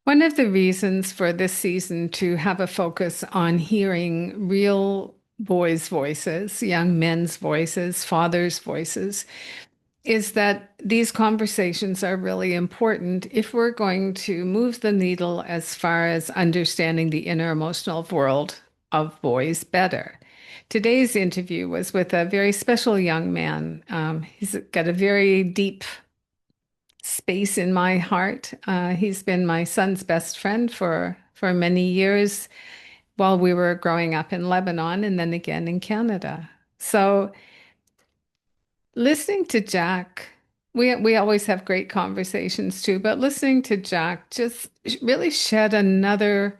One of the reasons for this season to have a focus on hearing real boys' voices, young men's voices, fathers' voices, is that these conversations are really important if we're going to move the needle as far as understanding the inner emotional world of boys better. Today's interview was with a very special young man. He's got a very deep space in my heart. He's been my son's best friend for many years while we were growing up in Lebanon and then again in Canada. So listening to Jack, we always have great conversations too, but listening to Jack just really shed another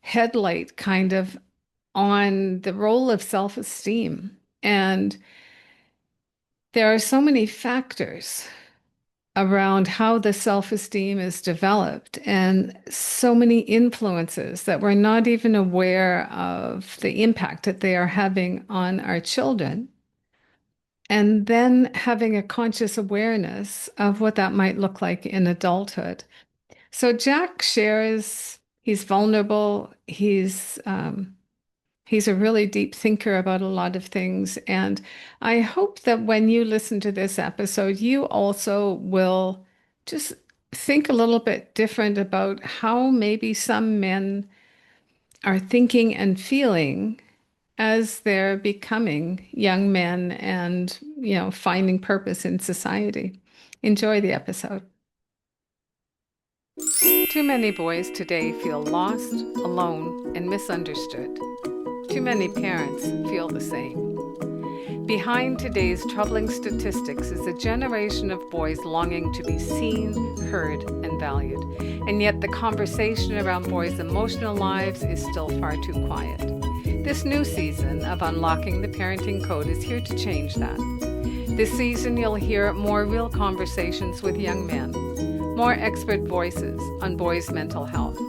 headlight kind of on the role of self-esteem. And there are so many factors around how the self-esteem is developed and so many influences that we're not even aware of the impact that they are having on our children. And then having a conscious awareness of what that might look like in adulthood. So Jack shares, he's vulnerable, he's a really deep thinker about a lot of things. And I hope that when you listen to this episode, you also will just think a little bit different about how maybe some men are thinking and feeling as they're becoming young men and, finding purpose in society. Enjoy the episode. Too many boys today feel lost, alone, and misunderstood. Too many parents feel the same. Behind today's troubling statistics is a generation of boys longing to be seen, heard, and valued. And yet the conversation around boys' emotional lives is still far too quiet. This new season of Unlocking the Parenting Code is here to change that. This season you'll hear more real conversations with young men, more expert voices on boys' mental health,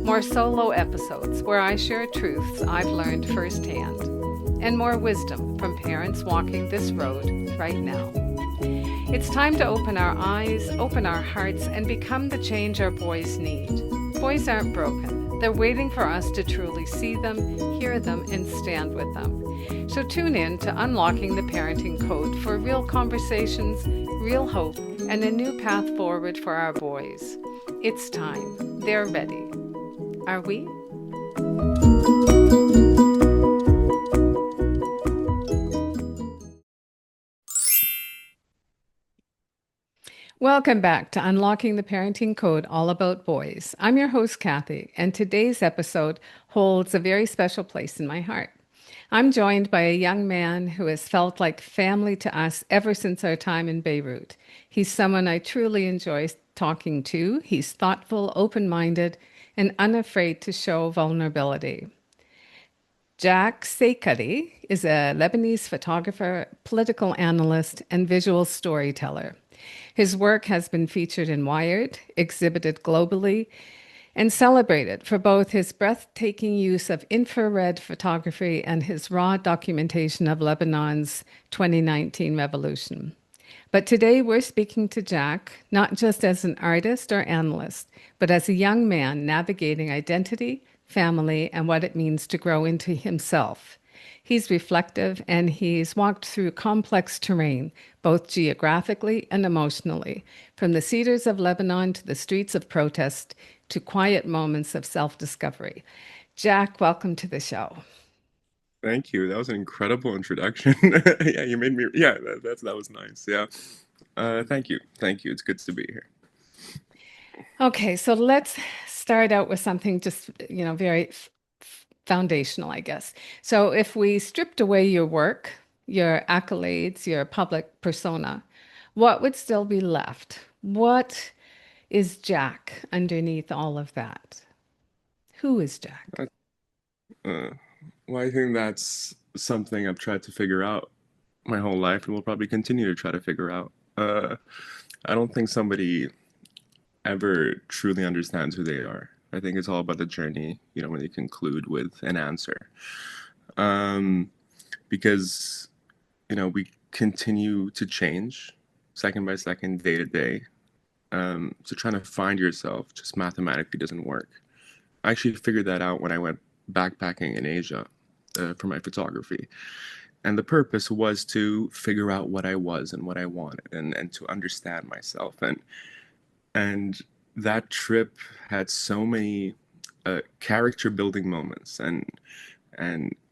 more solo episodes where I share truths I've learned firsthand, and more wisdom from parents walking this road right now. It's time to open our eyes, open our hearts, and become the change our boys need. Boys aren't broken. They're waiting for us to truly see them, hear them, and stand with them. So tune in to Unlocking the Parenting Code for real conversations, real hope, and a new path forward for our boys. It's time. They're ready. Are we? Welcome back to Unlocking the Parenting Code, all about boys. I'm your host, Kathy, and today's episode holds a very special place in my heart. I'm joined by a young man who has felt like family to us ever since our time in Beirut. He's someone I truly enjoy talking to. He's thoughtful, open-minded, and unafraid to show vulnerability. Jack Seikaly is a Lebanese photographer, political analyst, and visual storyteller. His work has been featured in Wired, exhibited globally, and celebrated for both his breathtaking use of infrared photography and his raw documentation of Lebanon's 2019 revolution. But today we're speaking to Jack, not just as an artist or analyst, but as a young man navigating identity, family, and what it means to grow into himself. He's reflective and he's walked through complex terrain, both geographically and emotionally, from the cedars of Lebanon to the streets of protest to quiet moments of self-discovery. Jack, welcome to the show. Thank you. That was an incredible introduction. Yeah, you made me. Yeah, that was nice. Yeah. Thank you. Thank you. It's good to be here. Okay, so let's start out with something just, very foundational, I guess. So if we stripped away your work, your accolades, your public persona, what would still be left? What is Jack underneath all of that? Who is Jack? Uh, uh, well, I think that's something I've tried to figure out my whole life, and will probably continue to try to figure out. I don't think somebody ever truly understands who they are. I think it's all about the journey. When you conclude with an answer, um, because we continue to change second by second, day to day. So trying to find yourself just mathematically doesn't work. I actually figured that out when I went backpacking in Asia for my photography. And the purpose was to figure out what I was and what I wanted and to understand myself. And that trip had so many character building moments and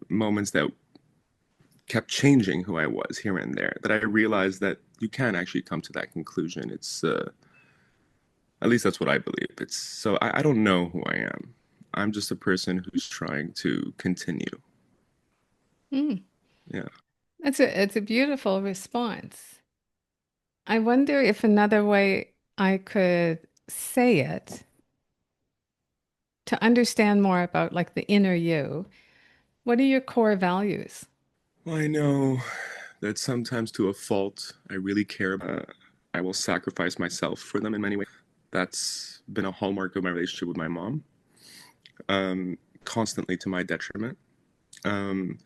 moments that kept changing who I was here and there that I realized that you can actually come to that conclusion. It's at least that's what I believe. It's so I don't know who I am. I'm just a person who's trying to continue. Mm, Yeah. it's a beautiful response. I wonder if another way I could say it to understand more about like the inner you. What are your core values? Well, I know that sometimes to a fault, I really care about. I will sacrifice myself for them in many ways. That's been a hallmark of my relationship with my mom, constantly to my detriment. Um,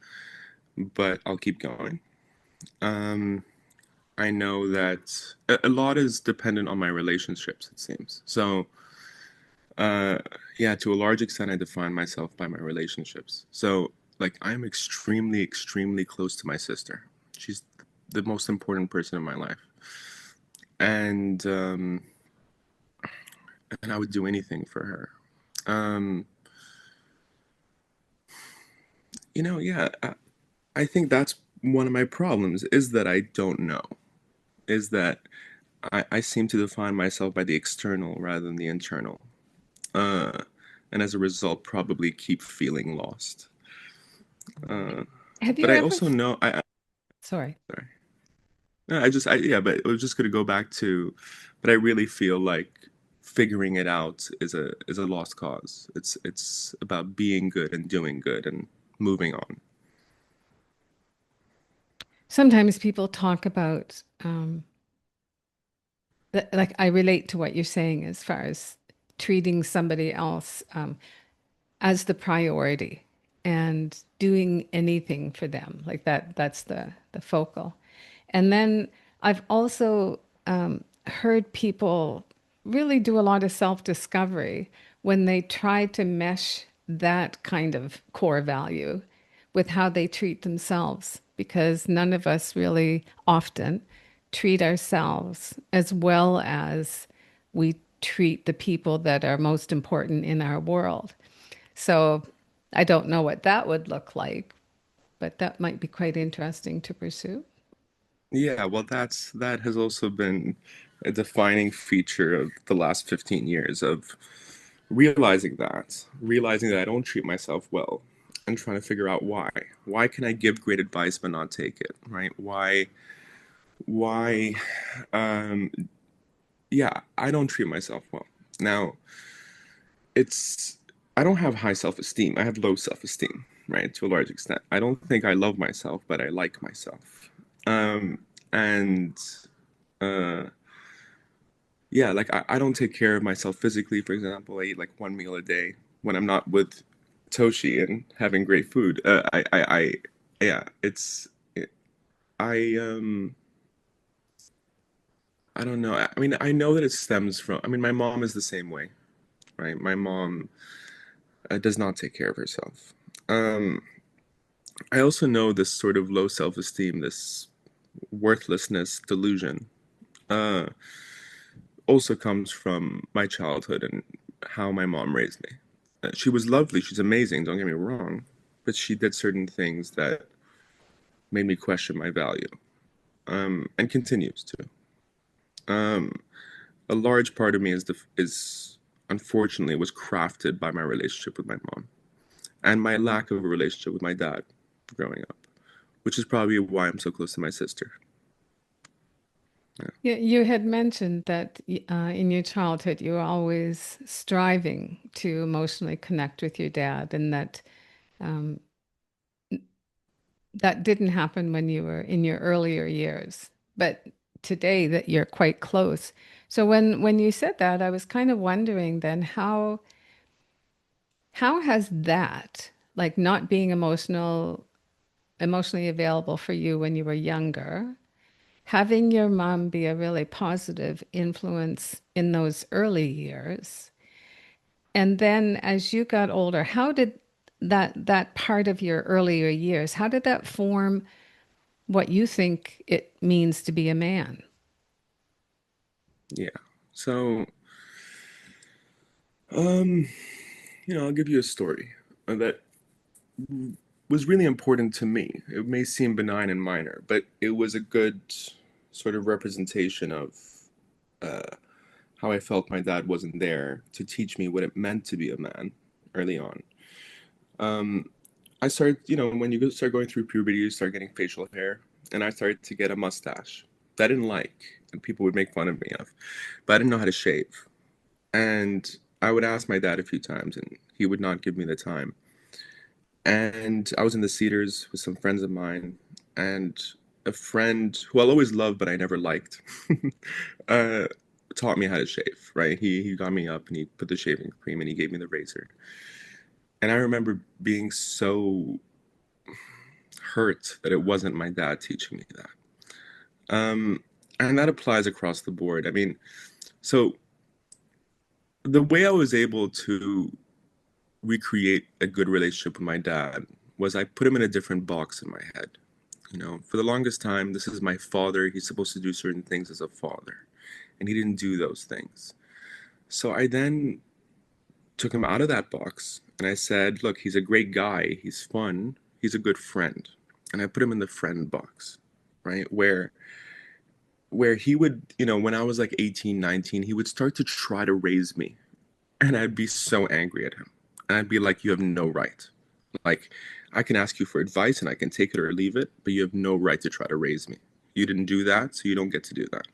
but I'll keep going. Um, I know that a lot is dependent on my relationships, it seems. So, uh, yeah, to a large extent, I define myself by my relationships. So, like, I'm extremely, extremely close to my sister. She's the most important person in my life. And, um, and I would do anything for her. Um, yeah, I think that's one of my problems is that I don't know, is that I seem to define myself by the external rather than the internal. Uh, and as a result, probably keep feeling lost. Uh, Have but you I ever, also know, sorry. sorry. No, yeah, but I was just gonna go back to, but I really feel like figuring it out is a lost cause. It's about being good and doing good and moving on. Sometimes people talk about like I relate to what you're saying as far as treating somebody else as the priority and doing anything for them. Like that's the focal. And then I've also heard people really do a lot of self-discovery when they try to mesh that kind of core value with how they treat themselves, because none of us really often treat ourselves as well as we treat the people that are most important in our world. So I don't know what that would look like, but that might be quite interesting to pursue. Yeah, well, that has also been a defining feature of the last 15 years of realizing that I don't treat myself well and trying to figure out why. Why can I give great advice but not take it, right? Why um yeah, I don't treat myself well. Now, it's I don't have high self-esteem. I have low self-esteem, right? To a large extent. I don't think I love myself, but I like myself. Um and uh yeah, like I don't take care of myself physically. For example, I eat like one meal a day when I'm not with Toshi and having great food. Yeah, I I don't know. I mean, I know that it stems from. I mean, my mom is the same way, right? My mom does not take care of herself. Um, I also know this sort of low self-esteem, this worthlessness delusion, uh, also comes from my childhood and how my mom raised me. She was lovely. She's amazing. Don't get me wrong, but she did certain things that made me question my value, and continues to. Um, a large part of me is unfortunately was crafted by my relationship with my mom and my lack of a relationship with my dad growing up, which is probably why I'm so close to my sister. Yeah. You had mentioned that in your childhood you were always striving to emotionally connect with your dad, and that um, that didn't happen when you were in your earlier years, but today that you're quite close. So when you said that, I was kind of wondering then how has that, like not being emotionally available for you when you were younger, having your mom be a really positive influence in those early years? And then as you got older, how did that part of your earlier years, how did that form what you think it means to be a man? Yeah. So, um, I'll give you a story that was really important to me. It may seem benign and minor, but it was a good sort of representation of uh, how I felt my dad wasn't there to teach me what it meant to be a man early on. Um, I started, when you start going through puberty, you start getting facial hair, and I started to get a mustache that I didn't like, and people would make fun of me of, but I didn't know how to shave. And I would ask my dad a few times, and he would not give me the time. And I was in the Cedars with some friends of mine, and a friend who I'll always love, but I never liked, uh, taught me how to shave, right? He got me up and he put the shaving cream and he gave me the razor. And I remember being so hurt that it wasn't my dad teaching me that. Um, and that applies across the board. I mean, so the way I was able to recreate a good relationship with my dad was I put him in a different box in my head. For the longest time, this is my father. He's supposed to do certain things as a father, and he didn't do those things. So I then took him out of that box and I said, look, he's a great guy. He's fun. He's a good friend. And I put him in the friend box, right? Where he would, when I was like 18, 19, he would start to try to raise me. And I'd be so angry at him. And I'd be like, you have no right. Like, I can ask you for advice and I can take it or leave it, but you have no right to try to raise me. You didn't do that, so you don't get to do that.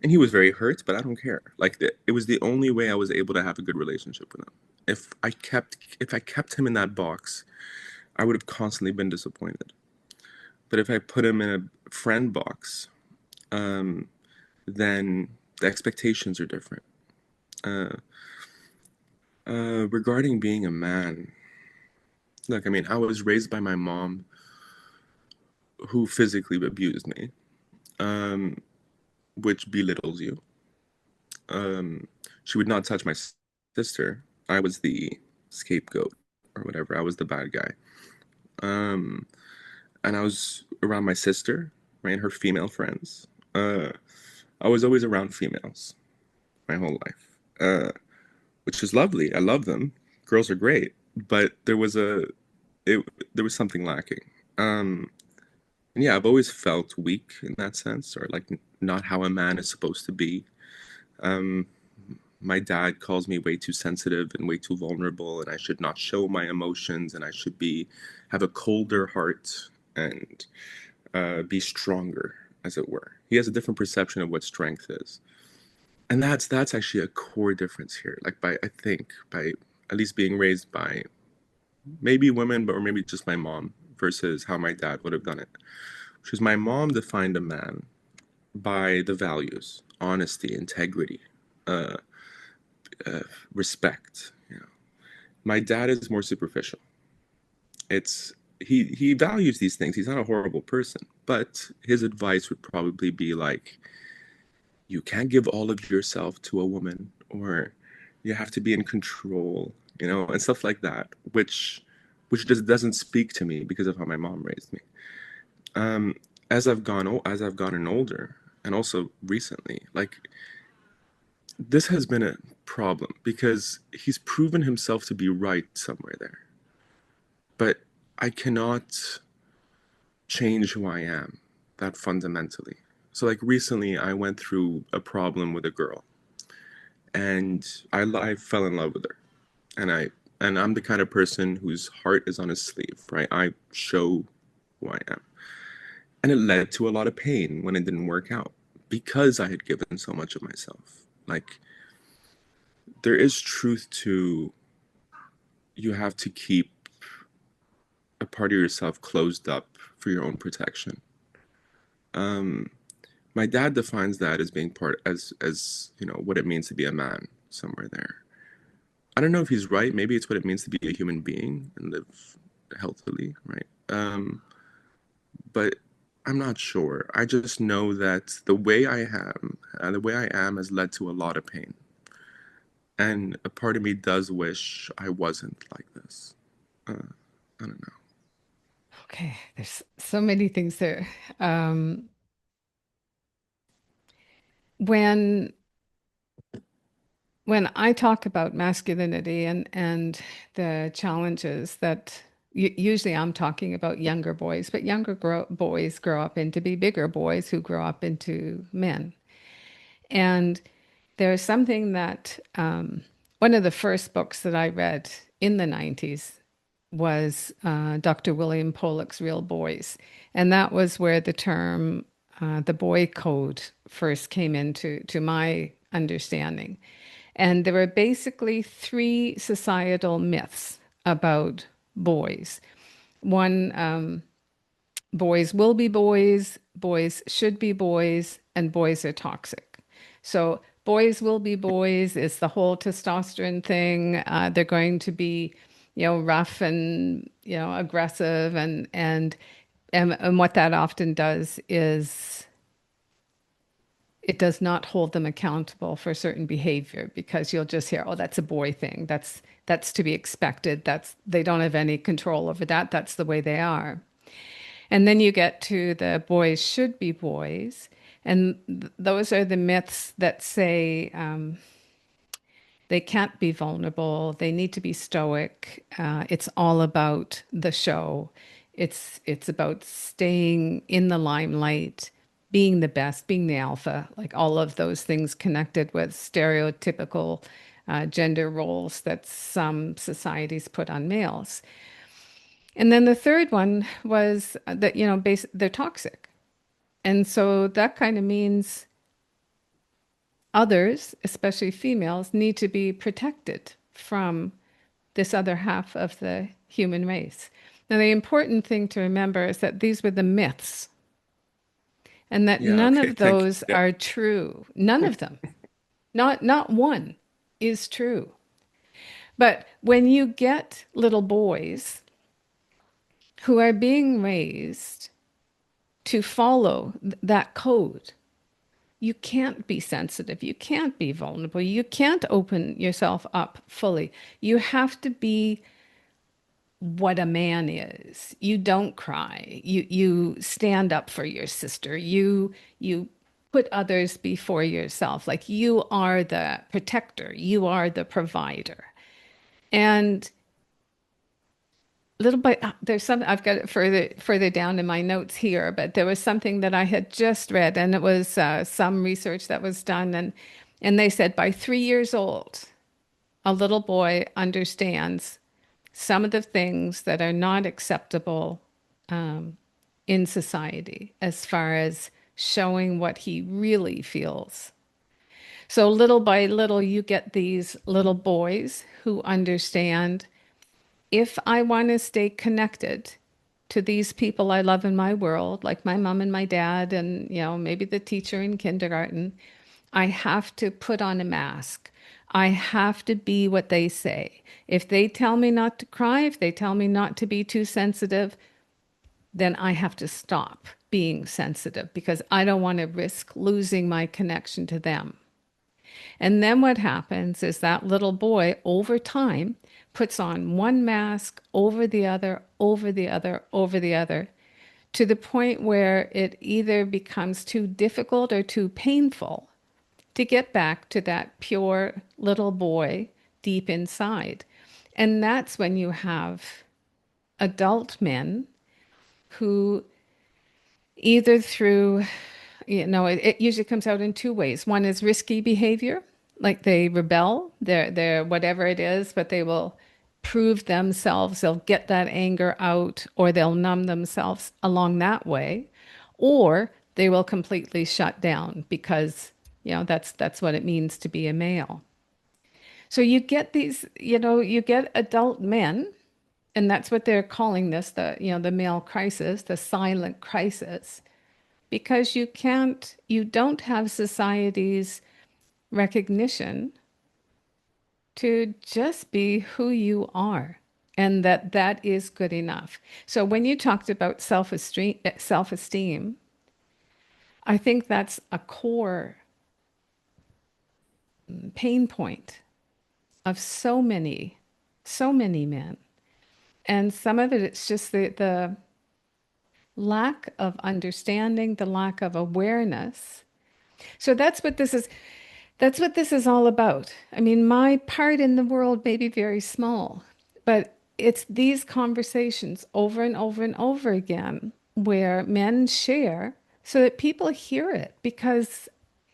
And he was very hurt, but I don't care. Like, it was the only way I was able to have a good relationship with him. If I kept him in that box, I would have constantly been disappointed. But if I put him in a friend box, um, then the expectations are different. Uh, Regarding being a man, look, I mean, I was raised by my mom who physically abused me, um, which belittles you. She would not touch my sister. I was the scapegoat or whatever. I was the bad guy. Um, and I was around my sister, right, and her female friends. Uh, I was always around females my whole life, which is lovely. I love them. Girls are great, but it, there was something lacking. Um, and yeah, I've always felt weak in that sense, or like not how a man is supposed to be. Um, my dad calls me way too sensitive and way too vulnerable, and I should not show my emotions, and I should have a colder heart and be stronger, as it were. He has a different perception of what strength is, and that's actually a core difference here. Like I think by at least being raised by maybe women, but or maybe just my mom versus how my dad would have done it. Because my mom defined a man by the values, honesty, integrity, uh, uh, respect. My dad is more superficial. It's he values these things. He's not a horrible person, but his advice would probably be like, you can't give all of yourself to a woman, or you have to be in control, and stuff like that, which just doesn't speak to me because of how my mom raised me. Um, as I've gotten older, and also recently, like this has been a problem because he's proven himself to be right somewhere there, but I cannot change who I am that fundamentally. So like recently I went through a problem with a girl and I fell in love with her. And I'm the kind of person whose heart is on his sleeve, right? I show who I am. And it led to a lot of pain when it didn't work out because I had given so much of myself. Like there is truth to you have to keep a part of yourself closed up for your own protection. Um, my dad defines that as being part as what it means to be a man somewhere there. I don't know if he's right. Maybe it's what it means to be a human being and live healthily, right? But I'm not sure. I just know that the way I am has led to a lot of pain. And a part of me does wish I wasn't like this. Uh, I don't know. Okay, there's so many things there. Um, when when I talk about masculinity and the challenges that usually I'm talking about younger boys, but boys grow up into be bigger boys who grow up into men. And there's something that one of the first books that I read in the 90s was Dr. William Pollock's Real Boys. And that was where the term the boy code first came into my understanding. And there were basically three societal myths about boys. One, boys will be boys, boys should be boys, and boys are toxic. So, boys will be boys is the whole testosterone thing. They're going to be, rough and, aggressive, and what that often does is it does not hold them accountable for certain behavior because you'll just hear, oh, that's a boy thing. That's to be expected. That's they don't have any control over that. That's the way they are. And then you get to the boys should be boys. And those are the myths that say they can't be vulnerable. They need to be stoic. It's all about the show. It's about staying in the limelight, being the best, being the alpha, like all of those things connected with stereotypical gender roles that some societies put on males. And then the third one was that, they're toxic. And so that kind of means others, especially females, need to be protected from this other half of the human race. Now, the important thing to remember is that these were the myths and that Yeah, none okay, of thank you. those Yeah. are true. None of them. Not one is true. But when you get little boys who are being raised to follow that code, you can't be sensitive. You can't be vulnerable. You can't open yourself up fully. You have to be what a man is. You don't cry. You stand up for your sister. You put others before yourself. Like you are the protector. You are the provider. And little bit there's some I've got it further down in my notes here, but there was something that I had just read, and it was some research that was done, and they said by 3 years old, a little boy understands some of the things that are not acceptable in society as far as showing what he really feels. So little by little, you get these little boys who understand if I want to stay connected to these people I love in my world, like my mom and my dad, and maybe the teacher in kindergarten, I have to put on a mask. I have to be what they say. If they tell me not to cry, if they tell me not to be too sensitive, then I have to stop being sensitive because I don't want to risk losing my connection to them. And then what happens is that little boy over time puts on one mask over the other, over the other, over the other, to the point where it either becomes too difficult or too painful to get back to that pure little boy deep inside. And that's when you have adult men who either through it usually comes out in two ways. One is risky behavior, like they rebel, they're whatever it is, but they will prove themselves, they'll get that anger out, or they'll numb themselves along that way, or they will completely shut down because, that's what it means to be a male. So you get these, you get adult men, and that's what they're calling this, the male crisis, the silent crisis, because you don't have society's recognition to just be who you are. and that that is good enough. So when you talked about self-esteem, I think that's a core pain point of so many men. And some of it, it's just the lack of understanding, the lack of awareness. So that's what this is all about. I mean, my part in the world may be very small, but it's these conversations over and over and over again where men share so that people hear it because,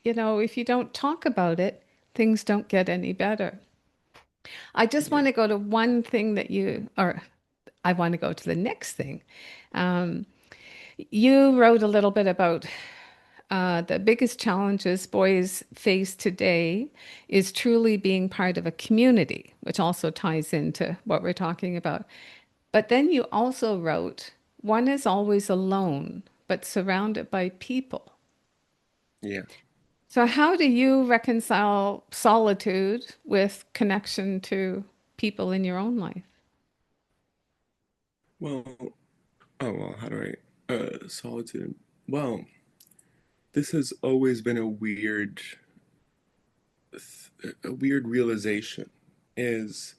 if you don't talk about it, things don't get any better. I just Yeah. want to go to one thing or I want to go to the next thing. Um, you wrote a little bit about the biggest challenges boys face today is truly being part of a community, which also ties into what we're talking about. But then you also wrote, one is always alone, but surrounded by people. Yeah. So, how do you reconcile solitude with connection to people in your own life? Well, oh well, how do solitude. Well, this has always been a weird realization is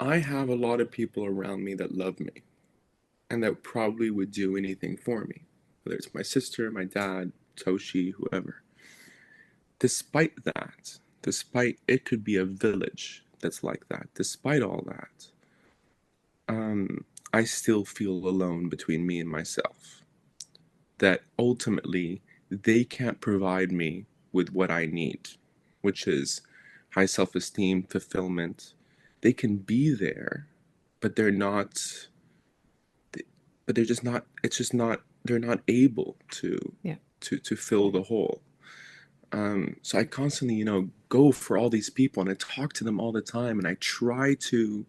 I have a lot of people around me that love me and that probably would do anything for me, whether it's my sister, my dad, Toshi, whoever. Despite it could be a village that's like that, despite all that, I still feel alone between me and myself. That ultimately they can't provide me with what I need, which is high self esteem, fulfillment. They can be there, but they're not, but they're just not, it's just not, they're not able Yeah. to fill the hole. So I constantly, go for all these people and I talk to them all the time and I try to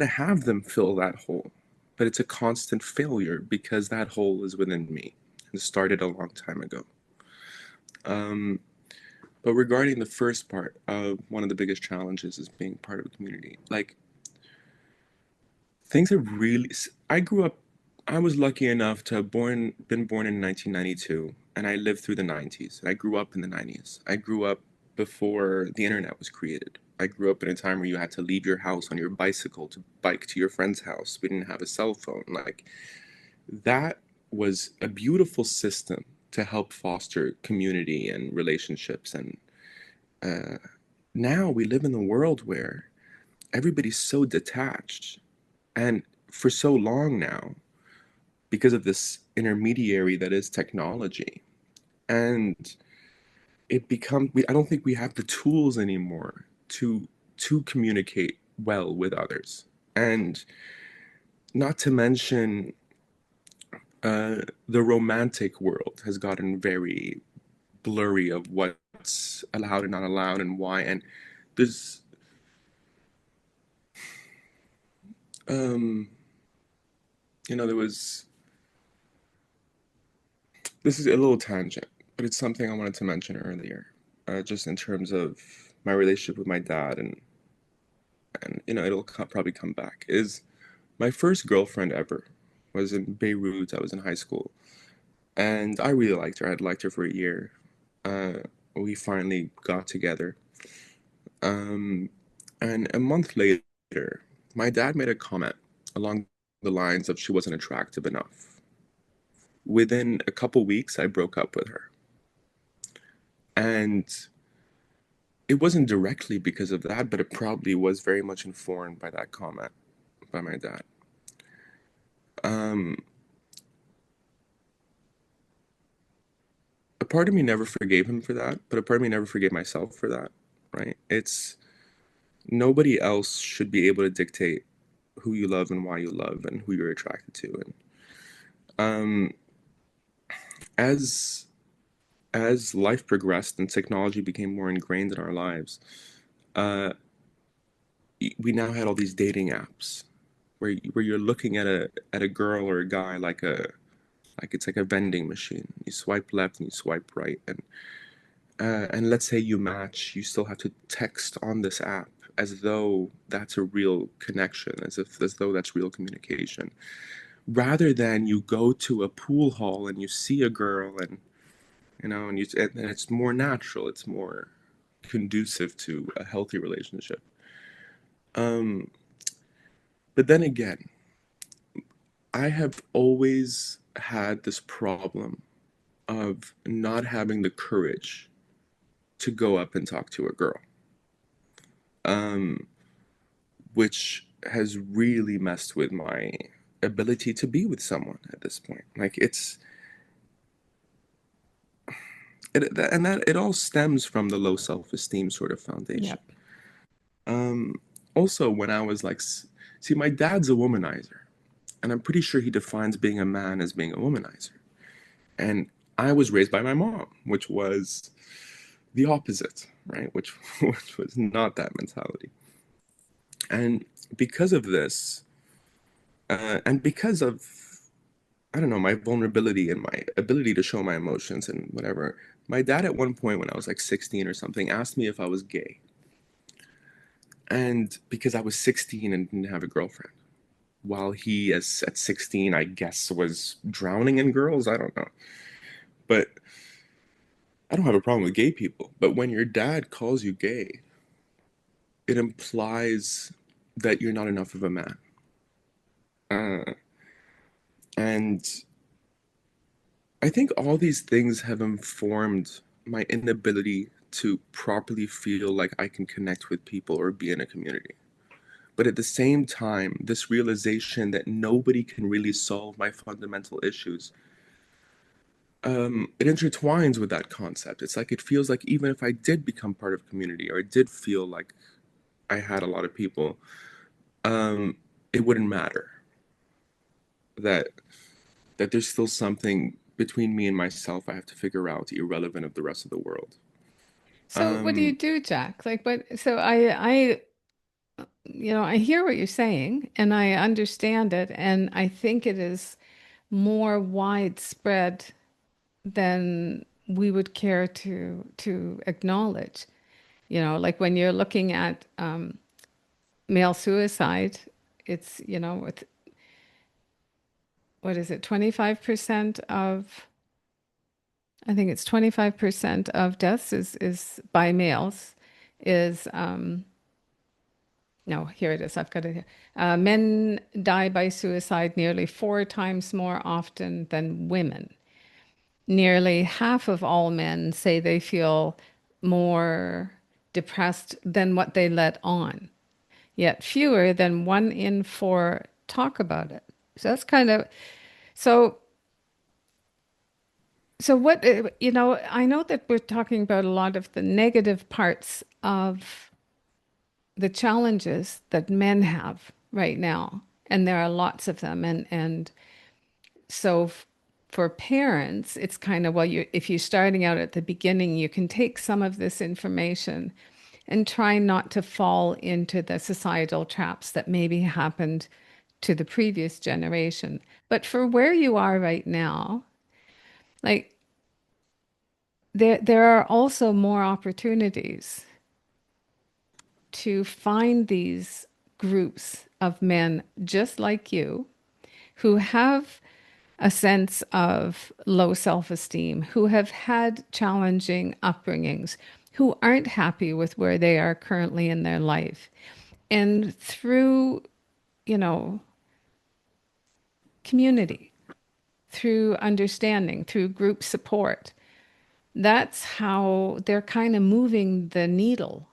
have them fill that hole, but it's a constant failure because that hole is within me and started a long time ago. Um, but regarding the first part of one of the biggest challenges is being part of a community. Like things have really. I grew up. I was lucky enough to have been born in 1992, and I lived through the 90s. I grew up in the 90s. I grew up before the internet was created. I grew up in a time where you had to leave your house on your bicycle to bike to your friend's house. We didn't have a cell phone. Like that was a beautiful system to help foster community and relationships. And uh, now we live in a world where everybody's so detached. And for so long now, because of this intermediary that is technology, and I don't think we have the tools anymore to communicate well with others. And not to mention, the romantic world has gotten very blurry of what's allowed and not allowed and why. And there's, um, there was, this is a little tangent, but it's something I wanted to mention earlier, just in terms of my relationship with my dad, and it'll probably come back. Is my first girlfriend ever was in Beirut. I was in high school, and I really liked her. I'd liked her for a year. Uh, we finally got together, um, and a month later, my dad made a comment along the lines of she wasn't attractive enough. Within a couple weeks, I broke up with her. And it wasn't directly because of that, but it probably was very much informed by that comment by my dad. Um, a part of me never forgave him for that, but a part of me never forgave myself for that, right? It's nobody else should be able to dictate who you love and why you love and who you're attracted to. And um, as as life progressed and technology became more ingrained in our lives, uh, we now had all these dating apps where you're looking at a girl or a guy like it's like a vending machine. You swipe left and you swipe right, and let's say you match, you still have to text on this app, as though that's a real connection, as though that's real communication, rather than you go to a pool hall and you see a girl and and it's more natural, it's more conducive to a healthy relationship. Um, but then again, I have always had this problem of not having the courage to go up and talk to a girl, um, which has really messed with my ability to be with someone at this point. Like that it all stems from the low self-esteem sort of foundation. Yep. Um, Also, when I was like, see, my dad's a womanizer, and I'm pretty sure he defines being a man as being a womanizer. And I was raised by my mom, which was the opposite, right? Which was not that mentality. And because of this, and because of, I don't know, my vulnerability and my ability to show my emotions and whatever, my dad at one point when I was like 16 or something asked me if I was gay. And because I was 16 and didn't have a girlfriend, while he, as at 16, I guess, was drowning in girls. I don't know. But I don't have a problem with gay people. But when your dad calls you gay, it implies that you're not enough of a man. Uh, and I think all these things have informed my inability to properly feel like I can connect with people or be in a community. But at the same time, this realization that nobody can really solve my fundamental issues, it intertwines with that concept. It's like it feels like even if I did become part of community or I did feel like I had a lot of people, um, it wouldn't matter. That there's still something between me and myself I have to figure out, irrelevant of the rest of the world. So what do you Um, do, Jack? Like, what? So I hear what you're saying and I understand it, and I think it is more widespread than we would care to acknowledge. Like when you're looking at male suicide, it's, with what is it, 25% of, I think it's 25% of deaths is by males, is no, here it is. I've got it here. Men die by suicide nearly 4 times more often than women. Nearly half of all men say they feel more depressed than what they let on, yet fewer than 1 in 4 talk about it. So that's kind of so. So what, I know that we're talking about a lot of the negative parts of the challenges that men have right now, and there are lots of them. And so for parents, it's kind of, well, if you're starting out at the beginning, you can take some of this information and try not to fall into the societal traps that maybe happened to the previous generation. But for where you are right now, like there are also more opportunities to find these groups of men just like you who have a sense of low self-esteem, who have had challenging upbringings, who aren't happy with where they are currently in their life. And through, you know, community, through understanding, through group support, that's how they're kind of moving the needle.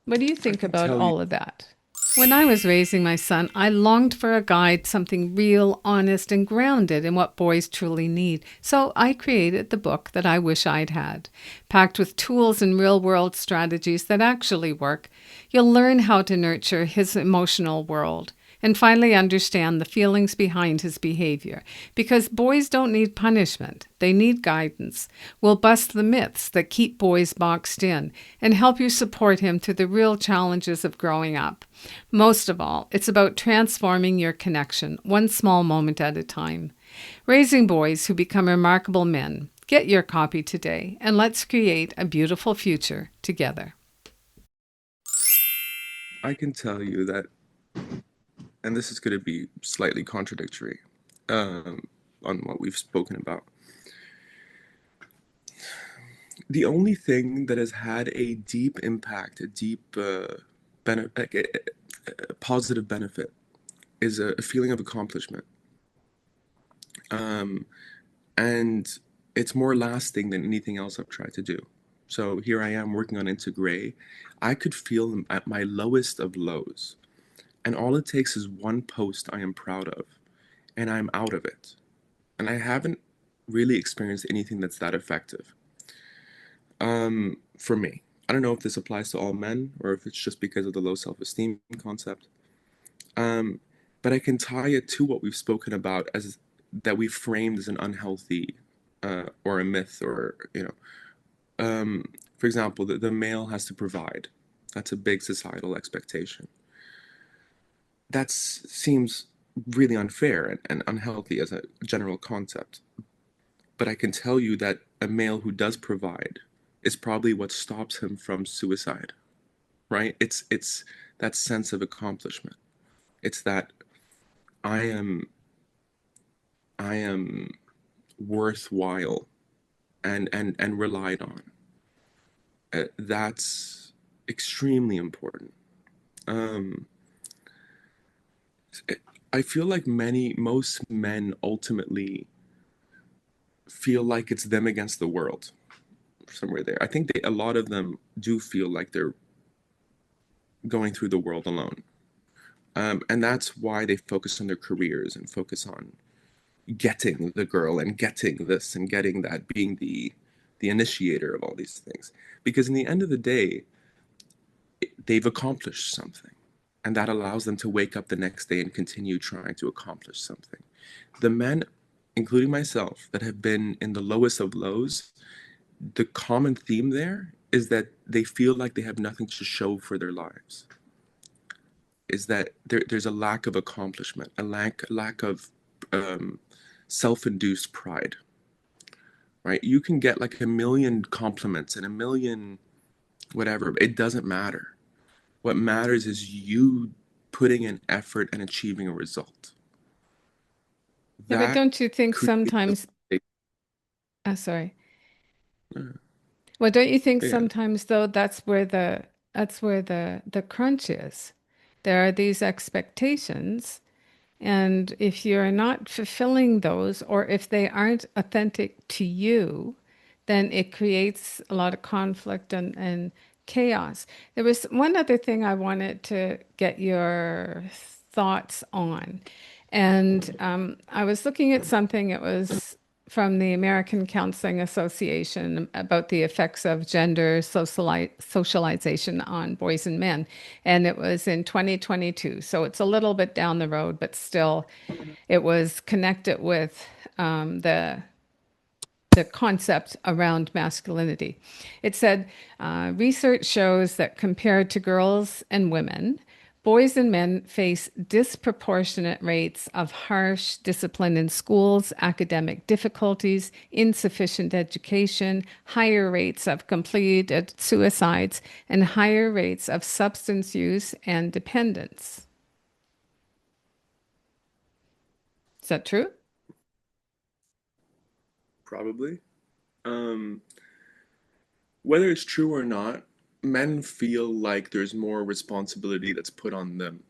What do you I think can about tell you, all of that? When I was raising my son, I longed for a guide, something real, honest, and grounded in what boys truly need. So I created the book that I wish I'd had. Packed with tools and real world strategies that actually work, you'll learn how to nurture his emotional world and finally understand the feelings behind his behavior. Because boys don't need punishment, they need guidance. We'll bust the myths that keep boys boxed in and help you support him through the real challenges of growing up. Most of all, it's about transforming your connection, one small moment at a time. Raising boys who become remarkable men. Get your copy today, and let's create a beautiful future together. I can tell you that, and this is going to be slightly contradictory um, on what we've spoken about. The only thing that has had a deep impact, a deep a positive benefit, is a feeling of accomplishment. Um, and it's more lasting than anything else I've tried to do. So here I am working on Into Gray. I could feel at my lowest of lows, and all it takes is one post I am proud of, and I'm out of it. And I haven't really experienced anything that's that effective. For me, I don't know if this applies to all men or if it's just because of the low self-esteem concept. Um, but I can tie it to what we've spoken about as that we've framed as an unhealthy or a myth, or for example, the male has to provide. That's a big societal expectation. That seems really unfair and unhealthy as a general concept. But I can tell you that a male who does provide is probably what stops him from suicide, right? It's that sense of accomplishment. It's that I am I am worthwhile and relied on. That's extremely important. Um, I feel like most men ultimately feel like it's them against the world somewhere there. I think a lot of them do feel like they're going through the world alone. And that's why they focus on their careers and focus on getting the girl and getting this and getting that, being the initiator of all these things. Because in the end of the day, they've accomplished something. And that allows them to wake up the next day and continue trying to accomplish something. The men, including myself, that have been in the lowest of lows, the common theme there is that they feel like they have nothing to show for their lives. Is that there's a lack of accomplishment, a lack of um, self-induced pride, right? You can get like a million compliments and a million whatever. It doesn't matter. What matters is you putting in effort and achieving a result. Yeah, but That don't you think creates sometimes, a sorry. uh, Well, don't you think yeah. sometimes though that's where the crunch is? There are these expectations, and if you're not fulfilling those, or if they aren't authentic to you, then it creates a lot of conflict and chaos. There was one other thing I wanted to get your thoughts on. And I was looking at something, it was from the American Counseling Association about the effects of gender socialization on boys and men. And it was in 2022. So it's a little bit down the road, but still, it was connected with the concept around masculinity. It said research shows that compared to girls and women, boys and men face disproportionate rates of harsh discipline in schools, academic difficulties, insufficient education, higher rates of completed suicides, and higher rates of substance use and dependence. Is that true? Probably. Um, Whether it's true or not, men feel like there's more responsibility that's put on them.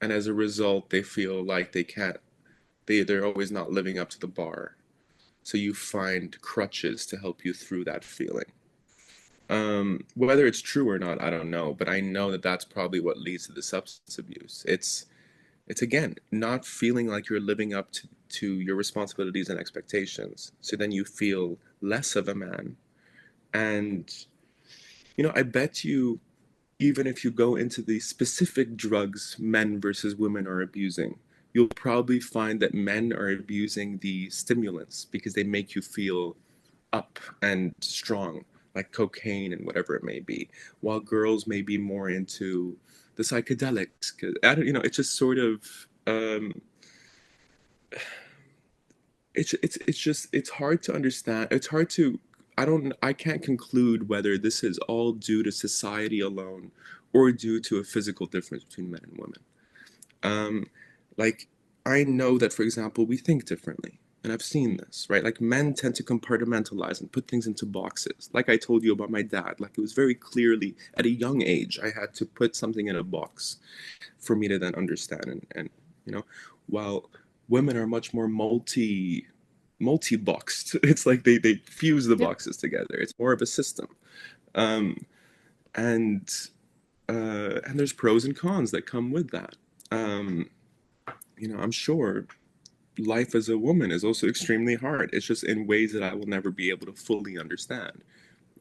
And as a result, they feel like they can't, they're always not living up to the bar. So you find crutches to help you through that feeling. Whether it's true or not, I don't know, but I know that that's probably what leads to the substance abuse. It's again not feeling like you're living up to your responsibilities and expectations. So then you feel less of a man. And I bet you, even if you go into the specific drugs men versus women are abusing, you'll probably find that men are abusing the stimulants because they make you feel up and strong, like cocaine and whatever it may be, while girls may be more into the psychedelics. 'Cause I don't, it's just sort of it's just it's hard to understand. It's hard to I can't conclude whether this is all due to society alone or due to a physical difference between men and women. Um, like, I know that, for example, we think differently. And I've seen this, right? Like, men tend to compartmentalize and put things into boxes. Like I told you about my dad, like, it was very clearly at a young age, I had to put something in a box for me to then understand. You know, while women are much more multi-boxed. It's like they fuse the Yep. boxes together. It's more of a system. Um, and and there's pros and cons that come with that. Um, I'm sure life as a woman is also extremely hard. It's just in ways that I will never be able to fully understand.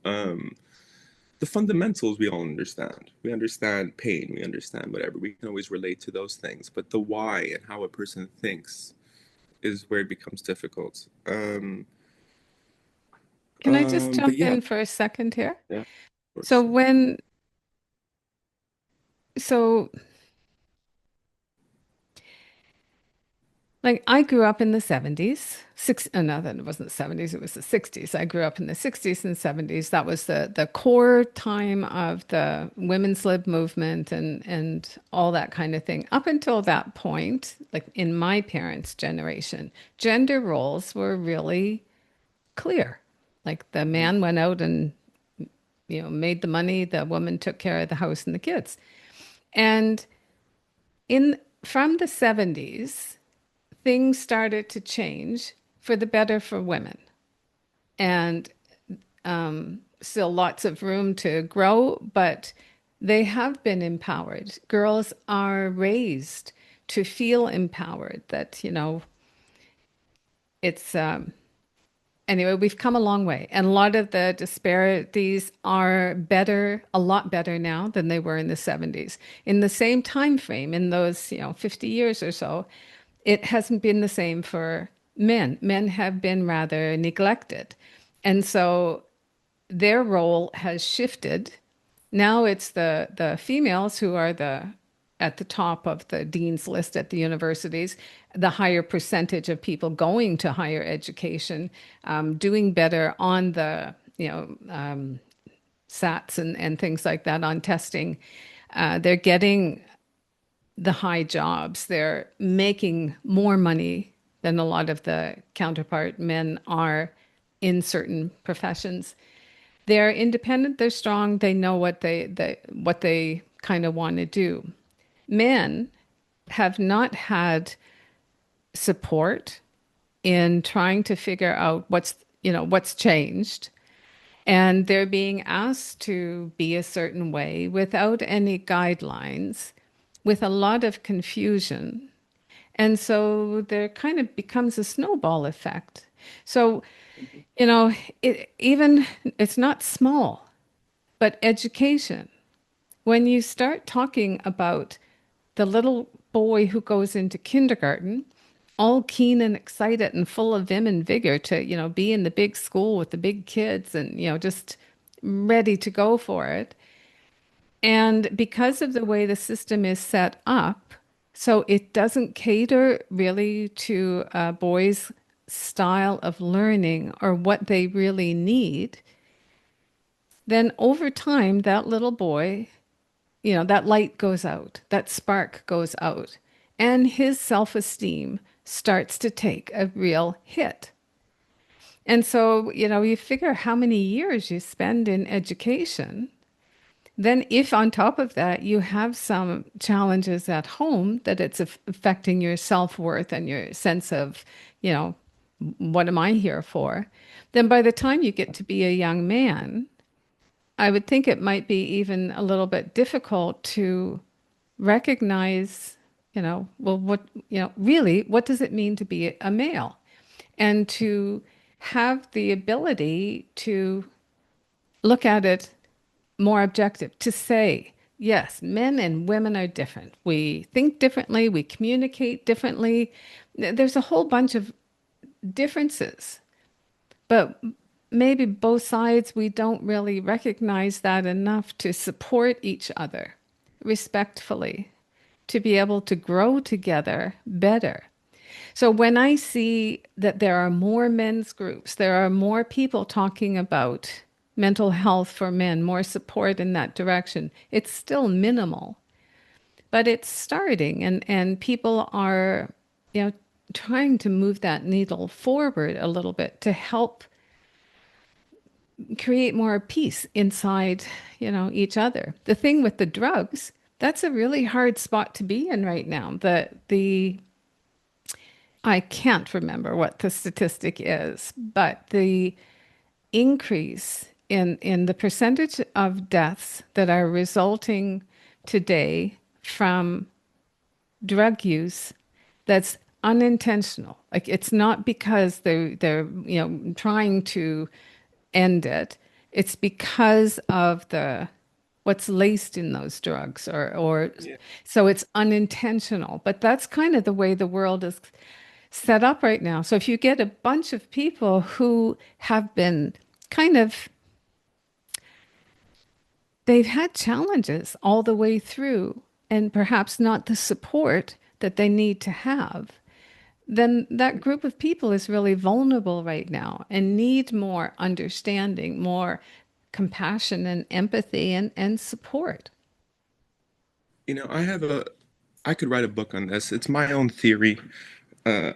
Um, the fundamentals we all understand. We understand pain, we understand whatever. We can always relate to those things. But the why and how a person thinks is where it becomes difficult. Can I just But jump yeah, in for a second here? yeah, of So course. when, so like I grew up in the 70s. No, then it wasn't the 70s, it was the 60s. I grew up in the 60s and 70s. That was the core time of the women's lib movement and all that kind of thing. Up until that point, like in my parents' generation, gender roles were really clear. Like the Mhm. man went out and, made the money, the woman took care of the house and the kids. And in from the 70s, things started to change for the better for women. And still lots of room to grow, but they have been empowered. Girls are raised to feel empowered, that, it's, anyway, we've come a long way. And a lot of the disparities are better, a lot better now than they were in the 70s. In the same time frame, in those, 50 years or so, it hasn't been the same for men. Men have been rather neglected. And so their role has shifted. Now it's the females who are the at the top of the dean's list at the universities, the higher percentage of people going to higher education, doing better on the SATs and things like that on testing. They're getting the high jobs. They're making more money than a lot of the counterpart men are in certain professions. They're independent, they're strong, they know what they kind of want to do. Men have not had support in trying to figure out what's changed, and they're being asked to be a certain way without any guidelines, with a lot of confusion. And so there kind of becomes a snowball effect. So, you know, it's not small, but education. When you start talking about the little boy who goes into kindergarten, all keen and excited and full of vim and vigor to, be in the big school with the big kids and, just ready to go for it. And because of the way the system is set up, so it doesn't cater really to a boys' style of learning or what they really need, then over time, that little boy, that light goes out, that spark goes out, and his self-esteem starts to take a real hit. And so, you figure how many years you spend in education. Then, if on top of that you have some challenges at home that it's affecting your self-worth and your sense of, you know, what am I here for? Then by the time you get to be a young man, I would think it might be even a little bit difficult to recognize, well, really, what does it mean to be a male? And to have the ability to look at it more objective, to say, yes, men and women are different. We think differently, we communicate differently. There's a whole bunch of differences, but maybe both sides, we don't really recognize that enough to support each other respectfully, to be able to grow together better. So when I see that there are more men's groups, there are more people talking about mental health for men, more support in that direction. It's still minimal, but it's starting, and people are, you know, trying to move that needle forward a little bit to help create more peace inside, each other. The thing with the drugs, that's a really hard spot to be in right now. The I can't remember what the statistic is, but the increase in the percentage of deaths that are resulting today from drug use that's unintentional. Like it's not because they're trying to end it. It's because of the what's laced in those drugs or Yeah. so it's unintentional. But that's kind of the way the world is set up right now. So if you get a bunch of people who have been kind of they've had challenges all the way through and perhaps not the support that they need to have, then that group of people is really vulnerable right now and need more understanding, more compassion and empathy and support. I could write a book on this. It's my own theory. Uh,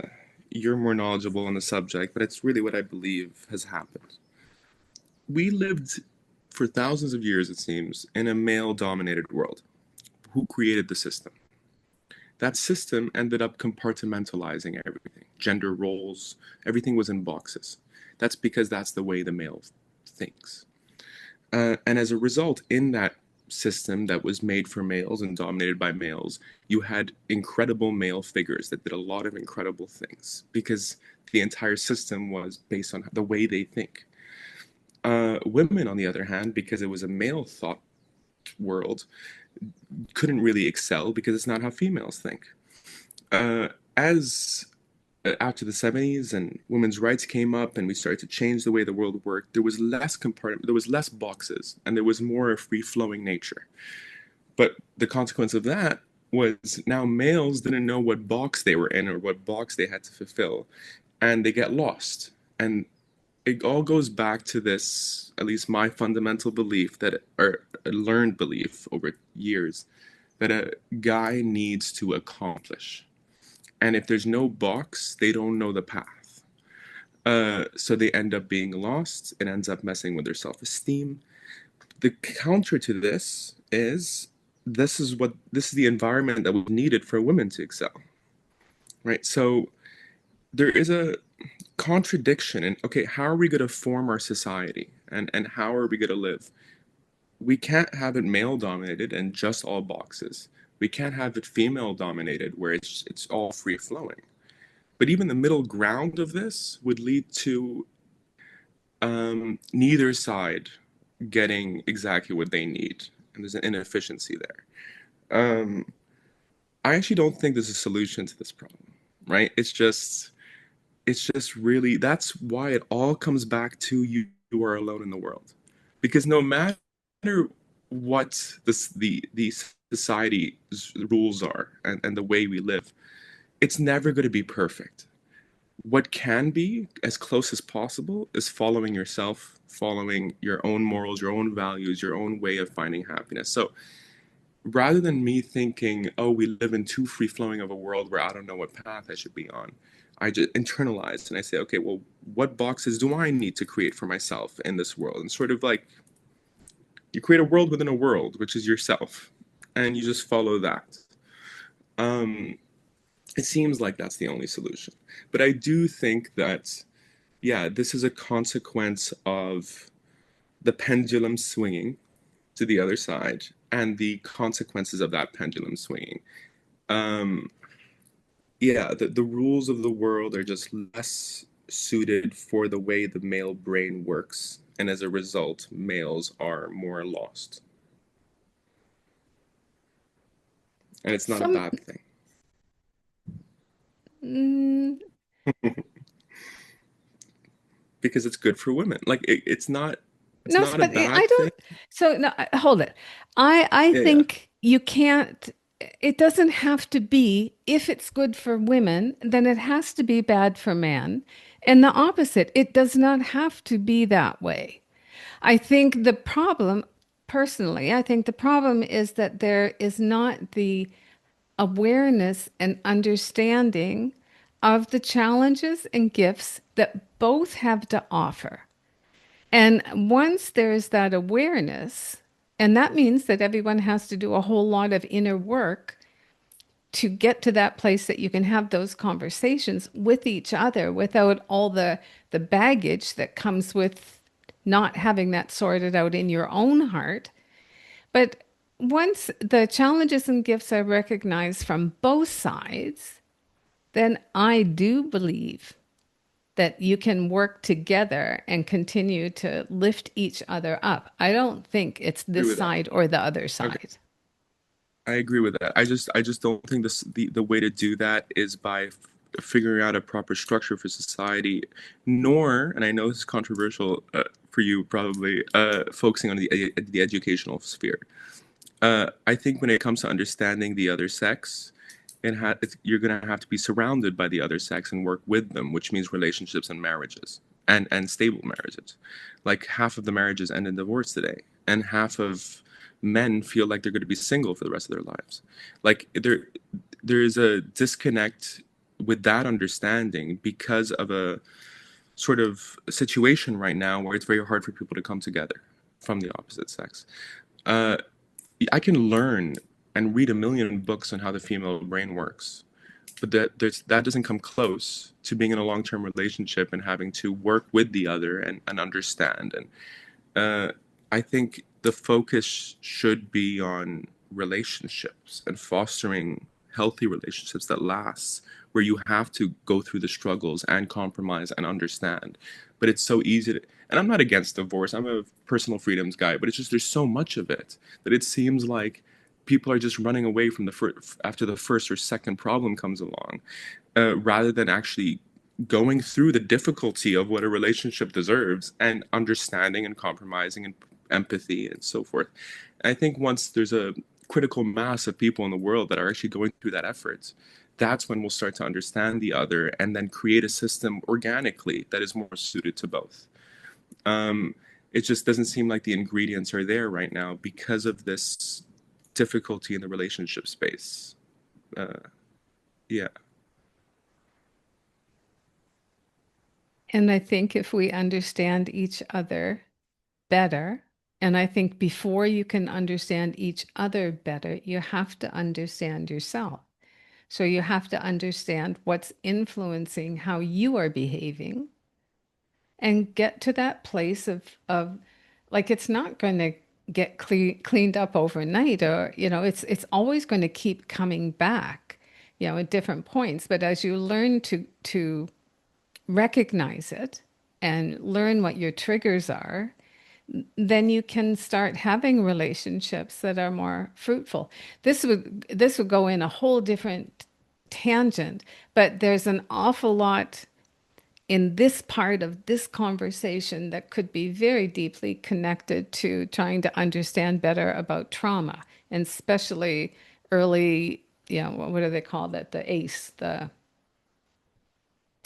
you're more knowledgeable on the subject, but it's really what I believe has happened. We lived for thousands of years, it seems, in a male dominated world. Who created the system? That system ended up compartmentalizing everything. Gender roles, everything was in boxes. That's because that's the way the male thinks. And as a result, in that system that was made for males and dominated by males, you had incredible male figures that did a lot of incredible things because the entire system was based on the way they think. Women, on the other hand, because it was a male thought world, couldn't really excel because it's not how females think. As After the 70s and women's rights came up and we started to change the way the world worked, there was less compartment, there was less boxes, and there was more a free flowing nature. But the consequence of that was now males didn't know what box they were in or what box they had to fulfill, and they get lost. And it all goes back to this, at least my fundamental belief that, or a learned belief over years, that a guy needs to accomplish. And if there's no box, they don't know the path. So they end up being lost. It ends up messing with their self-esteem. The counter to this is the environment that was needed for women to excel, right? So there is a contradiction in, okay, how are we going to form our society and how are we going to live? We can't have it male dominated and just all boxes. We can't have it female dominated where it's all free flowing. But even the middle ground of this would lead to neither side getting exactly what they need, and there's an inefficiency there. I actually don't think there's a solution to this problem, right? It's just really, that's why it all comes back to you are alone in the world, because no matter what the society's rules are and the way we live, it's never going to be perfect. What can be as close as possible is following yourself, following your own morals, your own values, your own way of finding happiness. So rather than me thinking, oh, we live in too free flowing of a world where I don't know what path I should be on, I just internalize and I say, okay, well, what boxes do I need to create for myself in this world? And sort of like you create a world within a world, which is yourself, and you just follow that. Um, it seems like that's the only solution. But I do think that, yeah, this is a consequence of the pendulum swinging to the other side and the consequences of that pendulum swinging. Um, yeah, the rules of the world are just less suited for the way the male brain works. And as a result, males are more lost. And it's not a Some, bad thing. mm, Because it's good for women. Like it's no, not a but I bad thing. don't. So no, hold it. I Yeah, yeah. think you can't. It doesn't have to be. If it's good for women, then it has to be bad for men, and the opposite. It does not have to be that way. I think the problem, personally, I think the problem is that there is not the awareness and understanding of the challenges and gifts that both have to offer. And once there's that awareness, and that means that everyone has to do a whole lot of inner work to get to that place that you can have those conversations with each other without all the baggage that comes with not having that sorted out in your own heart. But once the challenges and gifts are recognized from both sides, then I do believe that you can work together and continue to lift each other up. I don't think it's Agree this with that. side or the other Okay. side. I agree with that. I just don't think the way to do that is by figuring out a proper structure for society, nor, and I know this is controversial for you probably, focusing on the educational sphere. I think when it comes to understanding the other sex, you're going to have to be surrounded by the other sex and work with them, which means relationships and marriages and stable marriages. Like half of the marriages end in divorce today, and half of men feel like they're going to be single for the rest of their lives. Like there is a disconnect with that understanding because of a sort of situation right now where it's very hard for people to come together from the opposite sex. Uh, I can learn and read a million books on how the female brain works, but that doesn't come close to being in a long-term relationship and having to work with the other and understand. And I think the focus should be on relationships and fostering healthy relationships that last, where you have to go through the struggles and compromise and understand. But it's so easy to, and I'm not against divorce. I'm a personal freedoms guy, but it's just there's so much of it that it seems like people are just running away from the after the first or second problem comes along, rather than actually going through the difficulty of what a relationship deserves and understanding and compromising and empathy and so forth. And I think once there's a critical mass of people in the world that are actually going through that effort, that's when we'll start to understand the other and then create a system organically that is more suited to both. Um, it just doesn't seem like the ingredients are there right now because of this difficulty in the relationship space. Uh, yeah, And I think if we understand each other better, and I think before you can understand each other better, you have to understand yourself. So you have to understand what's influencing how you are behaving and get to that place of like it's not going to get cleaned up overnight, or it's always going to keep coming back, at different points. But as you learn to recognize it and learn what your triggers are, then you can start having relationships that are more fruitful. This would go in a whole different tangent, but there's an awful lot in this part of this conversation that could be very deeply connected to trying to understand better about trauma, and especially early, what do they call that? The ACE,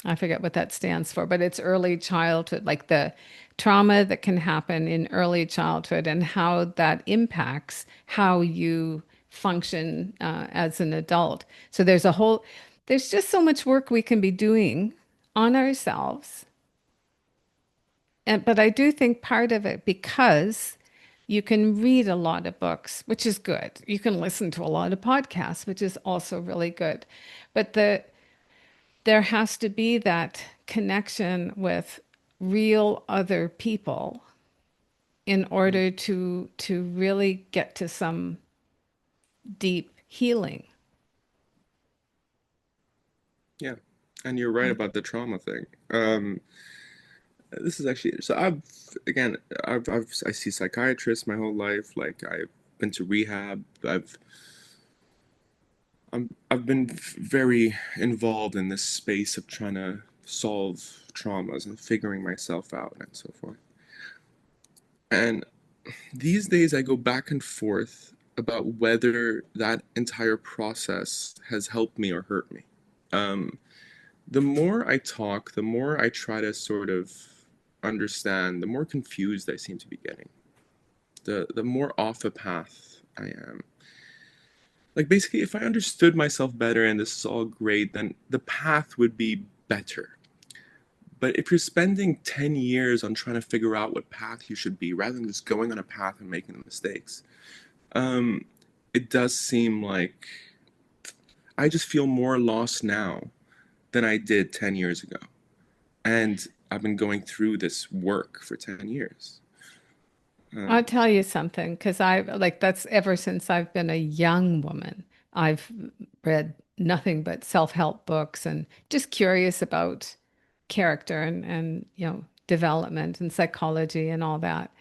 I forget what that stands for, but it's early childhood, like the trauma that can happen in early childhood and how that impacts how you function as an adult. So there's just so much work we can be doing on ourselves. But I do think part of it, because you can read a lot of books, which is good. You can listen to a lot of podcasts, which is also really good. But there has to be that connection with real other people in order to really get to some deep healing. yeah, and you're right about the trauma thing. This is actually so. I see psychiatrists my whole life. Like I've been to rehab. I've been very involved in this space of trying to solve traumas and figuring myself out and so forth. And these days I go back and forth about whether that entire process has helped me or hurt me. Um, the more I talk, the more I try to sort of understand, the more confused I seem to be getting. The more off the path I am. Like basically, if I understood myself better and this is all great, then the path would be better. But if you're spending 10 years on trying to figure out what path you should be rather than just going on a path and making the mistakes, um, it does seem like I just feel more lost now than I did 10 years ago. And I've been going through this work for 10 years. I'll Um, tell you something, because I like that's ever since I've been a young woman. I've read nothing but self-help books and just curious about character and development and psychology and all that.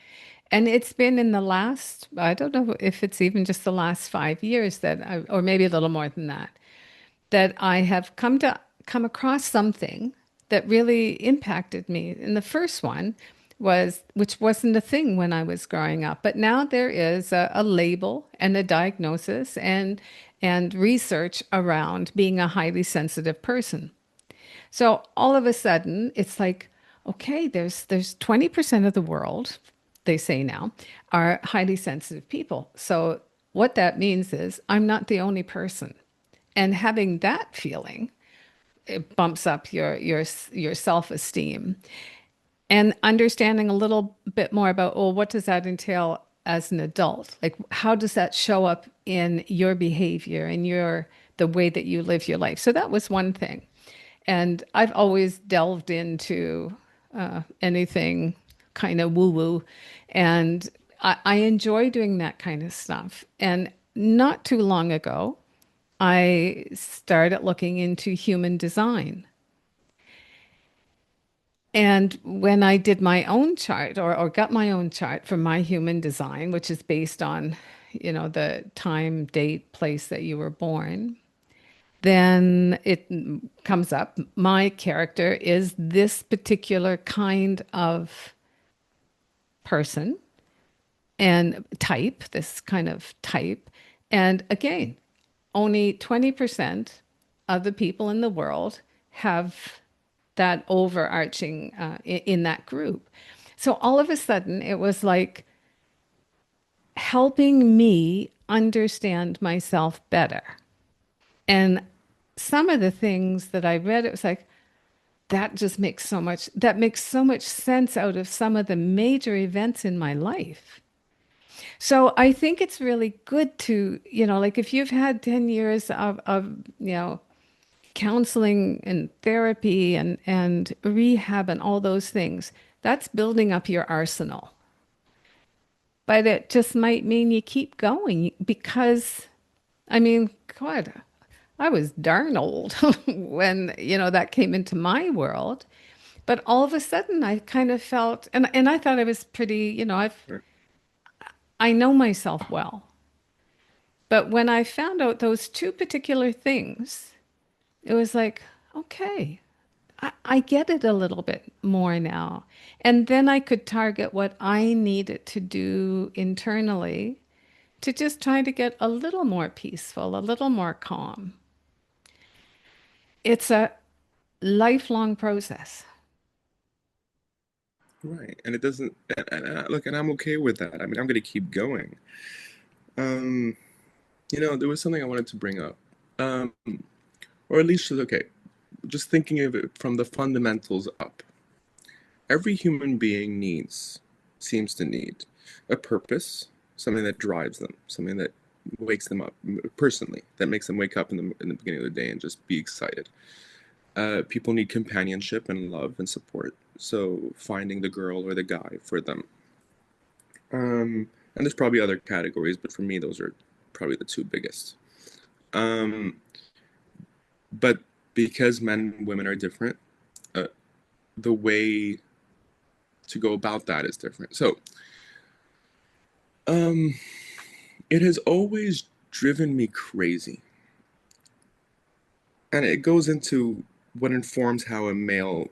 And it's been in the last, I don't know if it's even just the last 5 years or maybe a little more than that, that I have come across something that really impacted me. And the first one was, which wasn't a thing when I was growing up, but now there is a label and a diagnosis and research around being a highly sensitive person. So all of a sudden, it's like, okay, there's 20% of the world, they say now, are highly sensitive people. So what that means is I'm not the only person. And having that feeling, it bumps up your self-esteem. And understanding a little bit more about, oh, what does that entail as an adult? Like, how does that show up in your behavior and the way that you live your life? So that was one thing. And I've always delved into anything kind of woo-woo. And I enjoy doing that kind of stuff. And not too long ago, I started looking into human design. And when I did my own chart or got my own chart for my human design, which is based on, the time, date, place that you were born, then it comes up. My character is this particular kind of person and type, this kind of type. And again, only 20% of the people in the world have that overarching in that group. So all of a sudden, it was like helping me understand myself better. And some of the things that I read, it was like, that makes so much sense out of some of the major events in my life. So I think it's really good to, like if you've had 10 years of counseling and therapy and rehab and all those things, that's building up your arsenal. But it just might mean you keep going because, I mean, God, I was darn old when, that came into my world. But all of a sudden I kind of felt, and I thought I was pretty, I know myself well. But when I found out those two particular things, it was like, okay, I get it a little bit more now. And then I could target what I needed to do internally to just try to get a little more peaceful, a little more calm. It's a lifelong process. right. And it doesn't, look, and I'm okay with that. I mean, I'm going to keep going. Um, there was something I wanted to bring up. Um, or at least, okay, just thinking of it from the fundamentals up. Every human being seems to need a purpose, something that drives them, something that wakes them up personally, that makes them wake up in the beginning of the day and just be excited. People need companionship and love and support. So finding the girl or the guy for them. And there's probably other categories, but for me, those are probably the two biggest. Um, but because men and women are different, uh, the way to go about that is different. So, um, it has always driven me crazy, and it goes into what informs how a male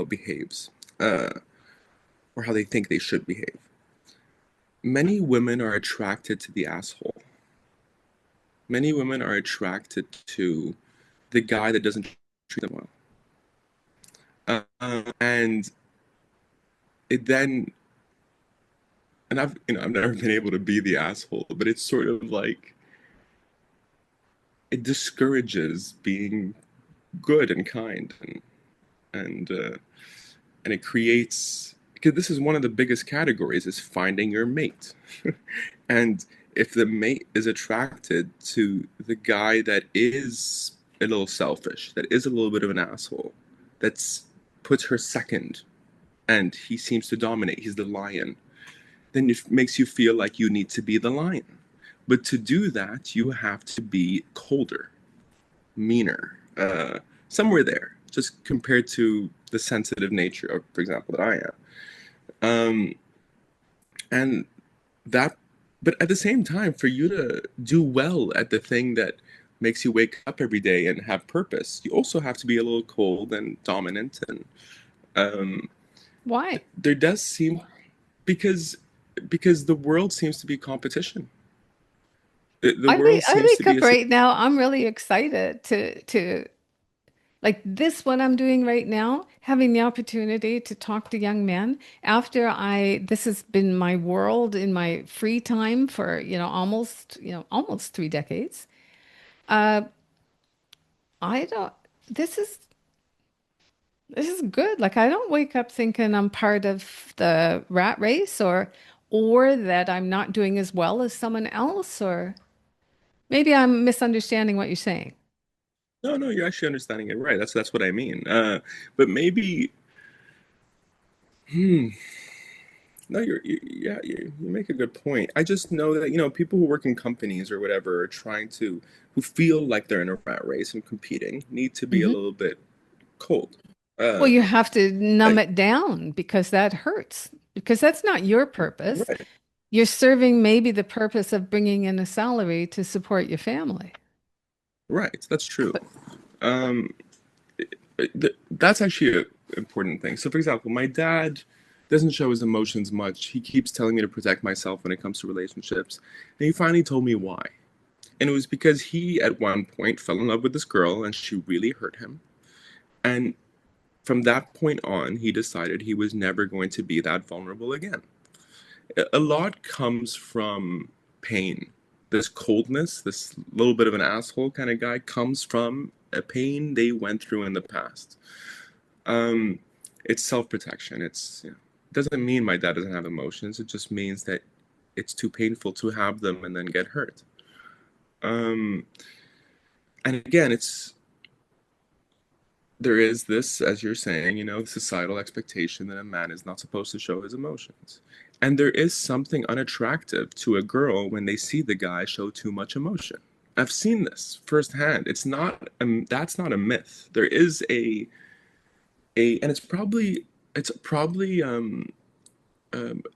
behaves, uh, or how they think they should behave. Many women are attracted to the asshole. Many women are attracted to the guy that doesn't treat them well. And it then, and I've never been able to be the asshole, but it's sort of like it discourages being good and kind, and uh, and it creates, because this is one of the biggest categories, is finding your mate. And if the mate is attracted to the guy that is a little selfish, that is a little bit of an asshole, that's puts her second, and he seems to dominate, he's the lion, then it makes you feel like you need to be the lion. But to do that, you have to be colder, meaner, somewhere there, just compared to the sensitive nature of, for example, that I am. Um, and that, but at the same time, for you to do well at the thing that makes you wake up every day and have purpose, you also have to be a little cold and dominant. And um, Why? there does seem, because the world seems to be competition. The world I seems to wake be up a right now. I'm really excited to like this, what I'm doing right now, having the opportunity to talk to young men after this has been my world in my free time for, almost 3 decades. Uh, I don't, this is, this is good. Like I don't wake up thinking I'm part of the rat race or that I'm not doing as well as someone else, or maybe I'm misunderstanding what you're saying. No, no, you're actually understanding it right. That's what I mean. But maybe, hmm, no, yeah, you make a good point. I just know that, people who work in companies or whatever are trying to, who feel like they're in a rat race and competing, need to be a Mhm. little bit cold. Well, Uh, you have to numb I, it down because that hurts, because that's not your purpose. right, You're serving maybe the purpose of bringing in a salary to support your family. right, that's true. But Um, that's actually an important thing. So, for example, my dad doesn't show his emotions much. He keeps telling me to protect myself when it comes to relationships. And he finally told me why. And it was because he, at one point, fell in love with this girl and she really hurt him. And from that point on, he decided he was never going to be that vulnerable again. A lot comes from pain. This coldness, this little bit of an asshole kind of guy, comes from a pain they went through in the past. Um, it's self protection. It doesn't mean my dad doesn't have emotions. It just means that it's too painful to have them and then get hurt. Um, and again, there is this, as you're saying, societal expectation that a man is not supposed to show his emotions. And there is something unattractive to a girl when they see the guy show too much emotion. I've seen this firsthand. That's not a myth. There is and it's probably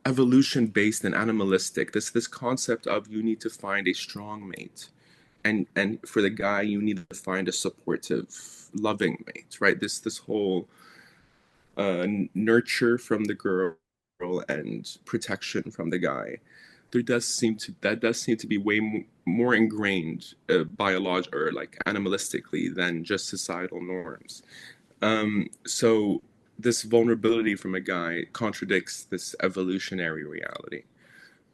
evolution based and animalistic. This concept of you need to find a strong mate, and for the guy you need to find a supportive, loving mate, right? This whole nurture from the girl and protection from the guy. That does seem to be way more ingrained biologically or like animalistically than just societal norms. So this vulnerability from a guy contradicts this evolutionary reality.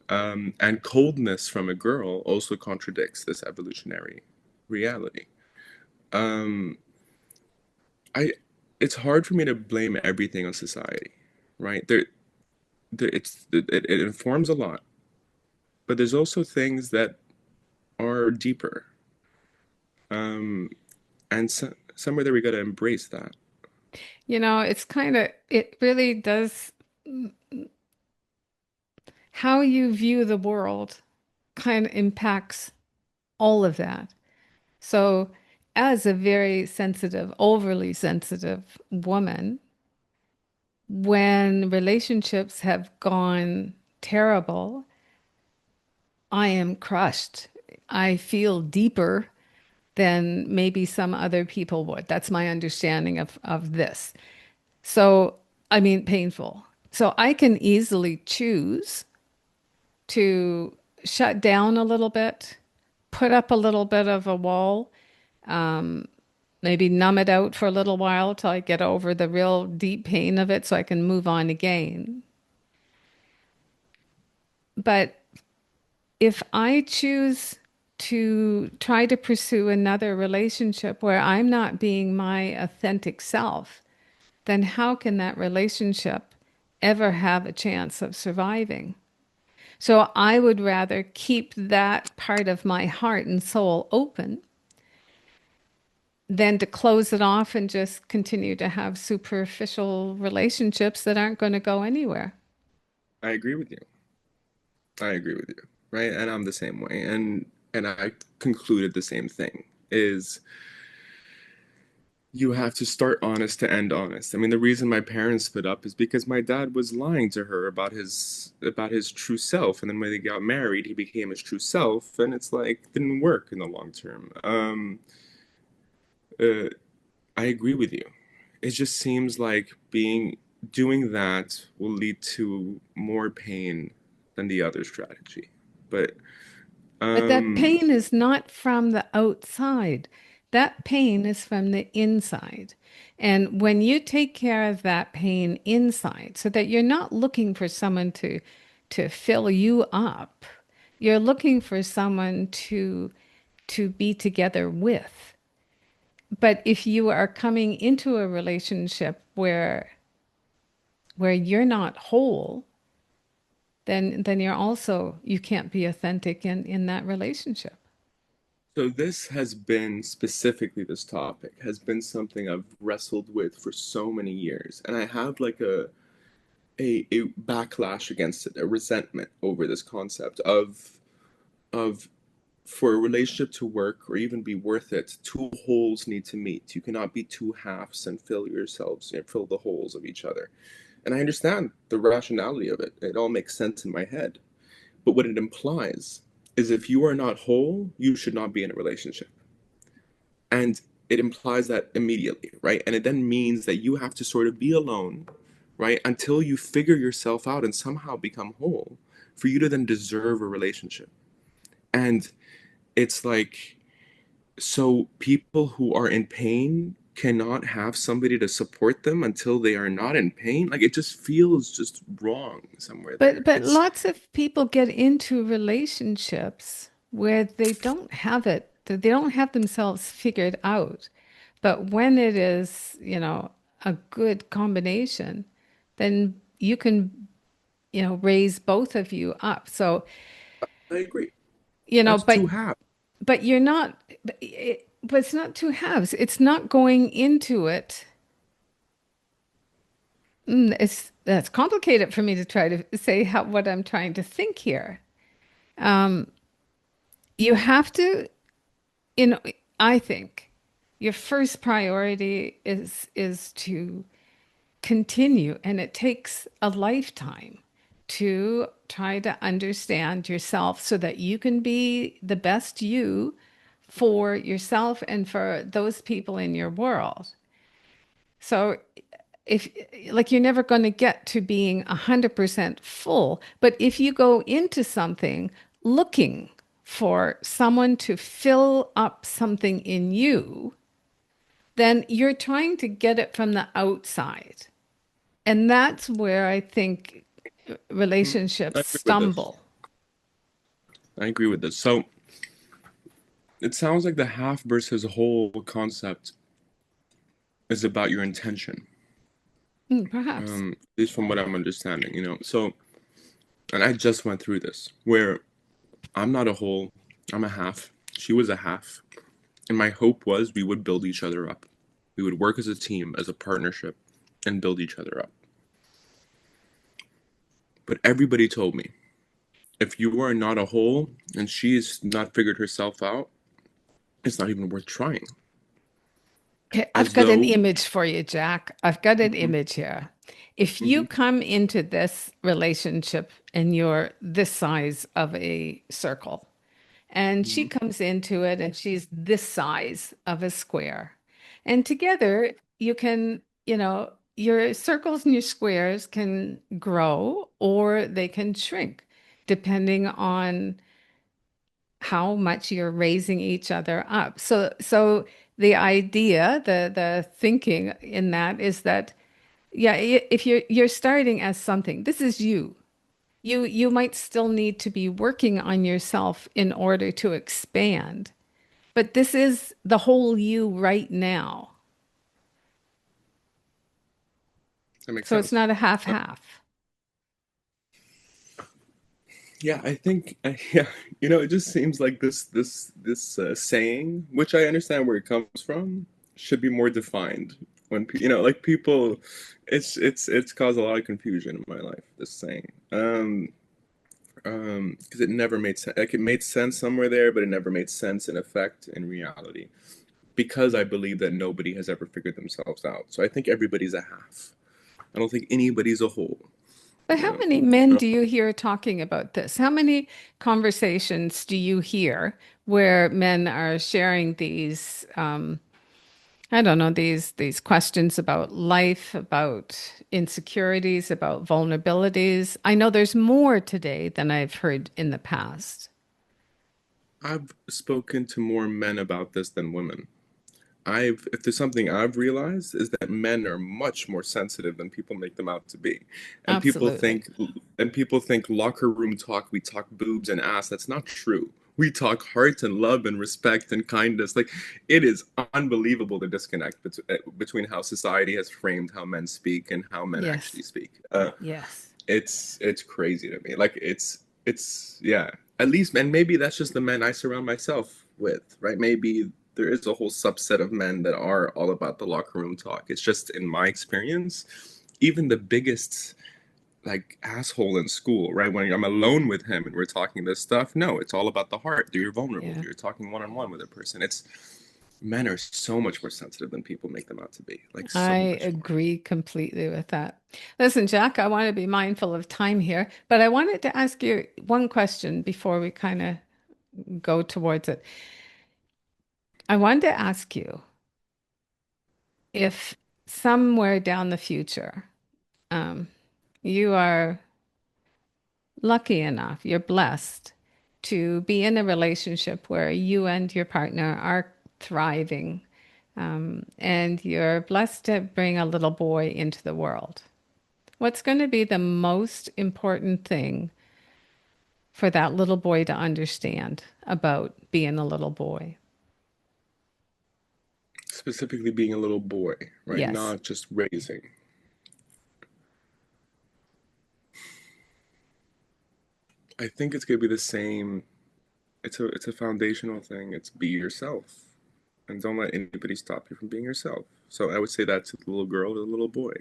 And coldness from a girl also contradicts this evolutionary reality. Um, I it's hard for me to blame everything on society, right? It informs a lot, but there's also things that are deeper, and somewhere there we got to embrace that. it really does how you view the world kind of impacts all of that. So, as a very sensitive, overly sensitive woman, when relationships have gone terrible, I am crushed. I feel deeper than maybe some other people would. That's my understanding of this. So, I mean, painful. So I can easily choose to shut down a little bit, put up a little bit of a wall, maybe numb it out for a little while till I get over the real deep pain of it so I can move on again. but if I choose to try to pursue another relationship where I'm not being my authentic self, then how can that relationship ever have a chance of surviving? So I would rather keep that part of my heart and soul open than to close it off and just continue to have superficial relationships that aren't going to go anywhere. I agree with you. I agree with you, right? And I'm the same way. And I concluded the same thing is you have to start honest to end honest. I mean, the reason my parents split up is because my dad was lying to her about his true self, and then when they got married, he became his true self, and it's like didn't work in the long term. Uh, I agree with you. It just seems like being doing that will lead to more pain than the other strategy. But But that um, pain is not from the outside. That pain is from the inside. And when you take care of that pain inside, so that you're not looking for someone to fill you up, you're looking for someone to be together with. But if you are coming into a relationship where you're not whole, then you're also you can't be authentic in that relationship. so this has been specifically this topic has been something I've wrestled with for so many years, and I have like a backlash against it, a resentment over this concept of for a relationship to work or even be worth it, two wholes need to meet. You cannot be two halves and fill yourselves and fill the holes of each other. And I understand the rationality of it. It all makes sense in my head. But what it implies is if you are not whole, you should not be in a relationship. And it implies that immediately, right? And it then means that you have to sort of be alone, right? Until you figure yourself out and somehow become whole for you to then deserve a relationship. And it's like, so people who are in pain cannot have somebody to support them until they are not in pain. Like it just feels just wrong somewhere But there. but It's lots of people get into relationships where they don't have it, that they don't have themselves figured out. But when it is, a good combination, then you can, raise both of you up. So, I agree. you know, That's two but halves. but you're not, but it's not two halves. It's not going into it. That's complicated for me to try to say what I'm trying to think here. You have to, you know, I think your first priority is to continue, and it takes a lifetime to try to understand yourself so that you can be the best you for yourself and for those people in your world. So if like you're never going to get to being 100% full, but if you go into something looking for someone to fill up something in you, then you're trying to get it from the outside. And that's where I think I relationships agree with this. stumble. I agree with this. So it sounds like the half versus whole concept is about your intention. Perhaps. At least from what I'm understanding, you know. So, and I just went through this where I'm not a whole, I'm a half. She was a half. And my hope was we would build each other up. We would work as a team, as a partnership, and build each other up. But everybody told me if you are not a whole and she's not figured herself out, it's not even worth trying. Okay, I've As got an though, image for you, Jack. I've got an mhm, image here. If you mhm, come into this relationship and you're this size of a circle, and she mhm, comes into it and she's this size of a square, and together you can, your circles and your squares can grow or they can shrink depending on how much you're raising each other up. So the idea, the thinking in that is that, yeah, if you're starting as something, this is you. You might still need to be working on yourself in order to expand. But this is the whole you right now. That makes So it's sense. not a Uh, half-half. yeah, I think yeah, it just seems like this saying, which I understand where it comes from, should be more defined. When like people, it's caused a lot of confusion in my life. This saying, because it never made sense. Like it made sense somewhere there, but it never made sense in effect in reality. Because I believe that nobody has ever figured themselves out. So I think everybody's a half. I don't think anybody's a whole. But You how know, many men do you hear talking about this? How many conversations do you hear where men are sharing these, I don't know, these questions about life, about insecurities, about vulnerabilities? I know there's more today than I've heard in the past. I've spoken to more men about this than women. If there's something I've realized is that men are much more sensitive than people make them out to be. And people Absolutely. think people think locker room talk, we talk boobs and ass. That's not true. We talk heart and love and respect and kindness. Like it is unbelievable the disconnect between how society has framed how men speak and how men actually Yes. speak. Yes. It's crazy to me. Like it's yeah. At least, and maybe that's just the men I surround myself with, right? Maybe there is a whole subset of men that are all about the locker room talk. It's just in my experience, even the biggest like asshole in school, right? When I'm alone with him and we're talking this stuff, no, it's all about the heart. You're vulnerable. Yeah. You're talking one on one with a person. It's Men are so much more sensitive than people make them out to be. Like so I much more. agree completely with that. Listen, Jack, I want to be mindful of time here, but I wanted to ask you one question before we kind of go towards it. I wanted to ask you if somewhere down the future, um, you are lucky enough, you're blessed to be in a relationship where you and your partner are thriving, and you're blessed to bring a little boy into the world. What's going to be the most important thing for that little boy to understand about being a little boy? Specifically being a little boy, right? Yes, Not just raising. I think it's gonna be the same. It's a foundational thing. It's be yourself, and don't let anybody stop you from being yourself. So I would say that to the little girl or the little boy.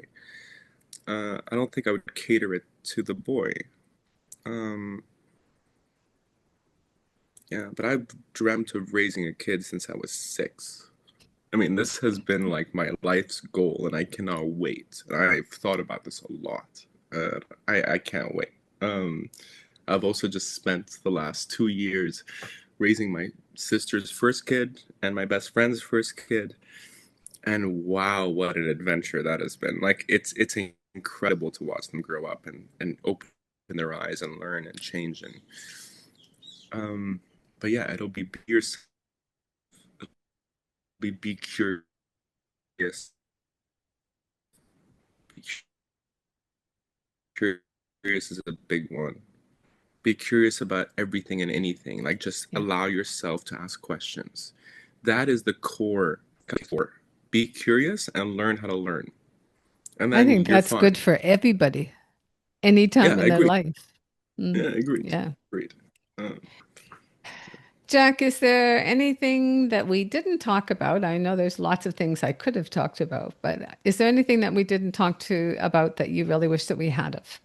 I don't think I would cater it to the boy. Um, yeah, but I've dreamt of raising a kid since I was 6. I mean, this has been like my life's goal, and I cannot wait. I've thought about this a lot. I can't wait. Um, I've also just spent the last 2 years raising my sister's first kid and my best friend's first kid, and wow, what an adventure that has been. Like it's incredible to watch them grow up and open their eyes and learn and change and um. But yeah, it'll be yourself, be curious. Be curious is a big one. Be curious about everything and anything. Like just yeah. allow yourself to ask questions. That is the core. Be curious and learn how to learn, and I then think you're that's good fine. for everybody anytime Yeah, in I their agree. life. Mm, Yeah, agreed. yeah. Agreed. Um, Jack, is there anything that we didn't talk about? I know there's lots of things I could have talked about, but is there anything that we didn't talk to about that you really wish that we had of?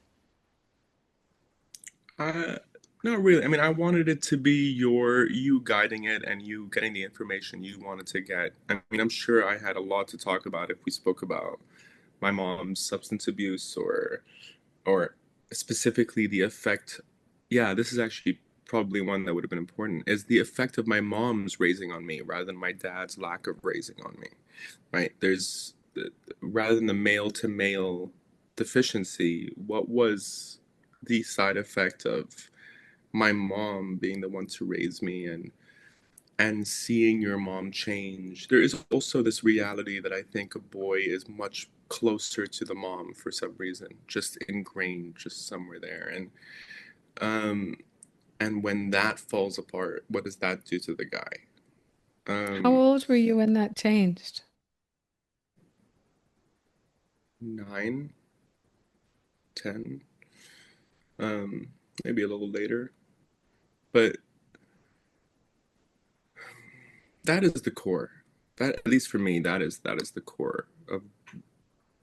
I not really. I mean, I wanted it to be you guiding it and you getting the information you wanted to get. I mean, I'm sure I had a lot to talk about if we spoke about my mom's substance abuse or specifically the effect. Yeah, this is actually probably one that would have been important is the effect of my mom's raising on me rather than my dad's lack of raising on me, right? Rather than the male to male deficiency, what was the side effect of my mom being the one to raise me and seeing your mom change. There is also this reality that I think a boy is much closer to the mom for some reason, just ingrained, just somewhere there. Um, and when that falls apart, what does that do to the guy? How Um, old were you when that changed? 9, 10, um, maybe a little later. But that is the core. That, at least for me, that is the core of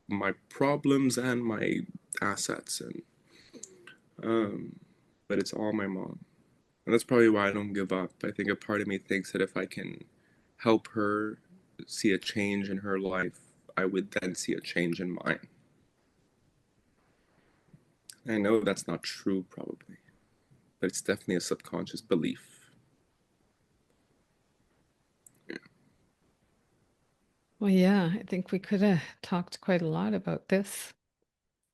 my problems and my assets. Um, but it's all my mom. And that's probably why I don't give up. I think a part of me thinks that if I can help her see a change in her life, I would then see a change in mine. I know that's not true, probably, but it's definitely a subconscious belief. Yeah. Well, yeah, I think we could have talked quite a lot about this.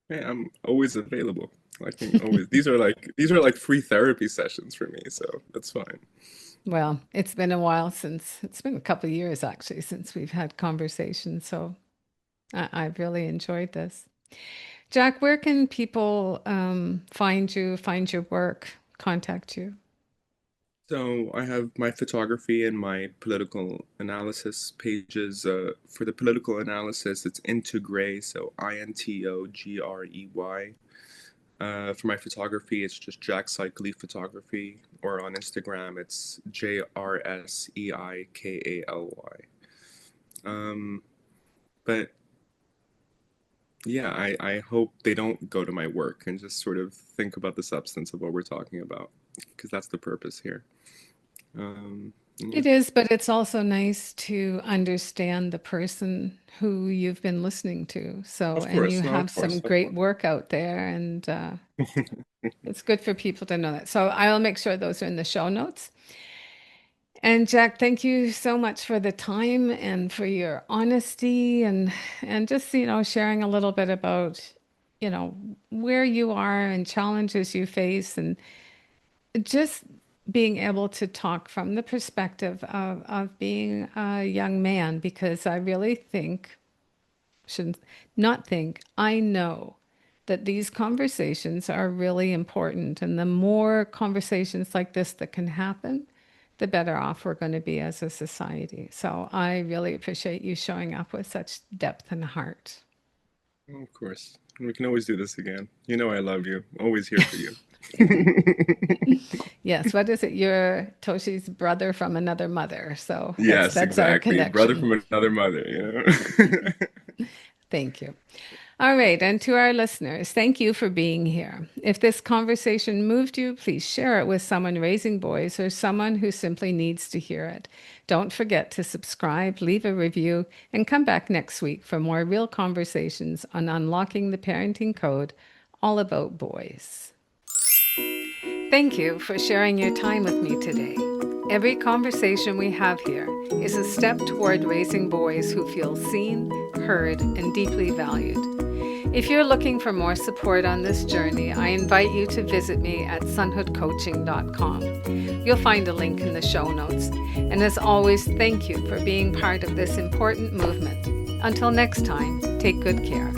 Hey, I'm always available. I can always. These are like free therapy sessions for me, so that's fine. Well, it's been a couple of years actually since we've had conversations, so I've really enjoyed this. Jack, where can people find you, find your work, contact you? So I have my photography and my political analysis pages. For the political analysis, it's Into Gray, so INTOGREY. For my photography, it's just Jack Seikaly Photography, or on Instagram, it's JRSEIKALY. Um, but yeah, I hope they don't go to my work and just sort of think about the substance of what we're talking about, because that's the purpose here. Yeah. It is, but it's also nice to understand the person who you've been listening to. So, Of and you course, no, have of some course. great work out there, and it's good for people to know that. So, I'll make sure those are in the show notes. And Jack, thank you so much for the time and for your honesty and just, sharing a little bit about, you know, where you are and challenges you face and just being able to talk from the perspective of being a young man, because I really think, shouldn't not think, I know that these conversations are really important. And the more conversations like this that can happen, the better off we're going to be as a society. So I really appreciate you showing up with such depth and heart. Of course. We can always do this again. You know I love you. Always here for you. Yes, what is it? You're Toshi's brother from another mother. So that's Yes, that's our exactly. Brother connection. from another mother, you know? Thank you. All right. And to our listeners, thank you for being here. If this conversation moved you, please share it with someone raising boys or someone who simply needs to hear it. Don't forget to subscribe, leave a review, and come back next week for more real conversations on unlocking the parenting code, all about boys. Thank you for sharing your time with me today. Every conversation we have here is a step toward raising boys who feel seen, heard, and deeply valued. If you're looking for more support on this journey, I invite you to visit me at sonhoodcoaching.com. You'll find a link in the show notes. And as always, thank you for being part of this important movement. Until next time, take good care.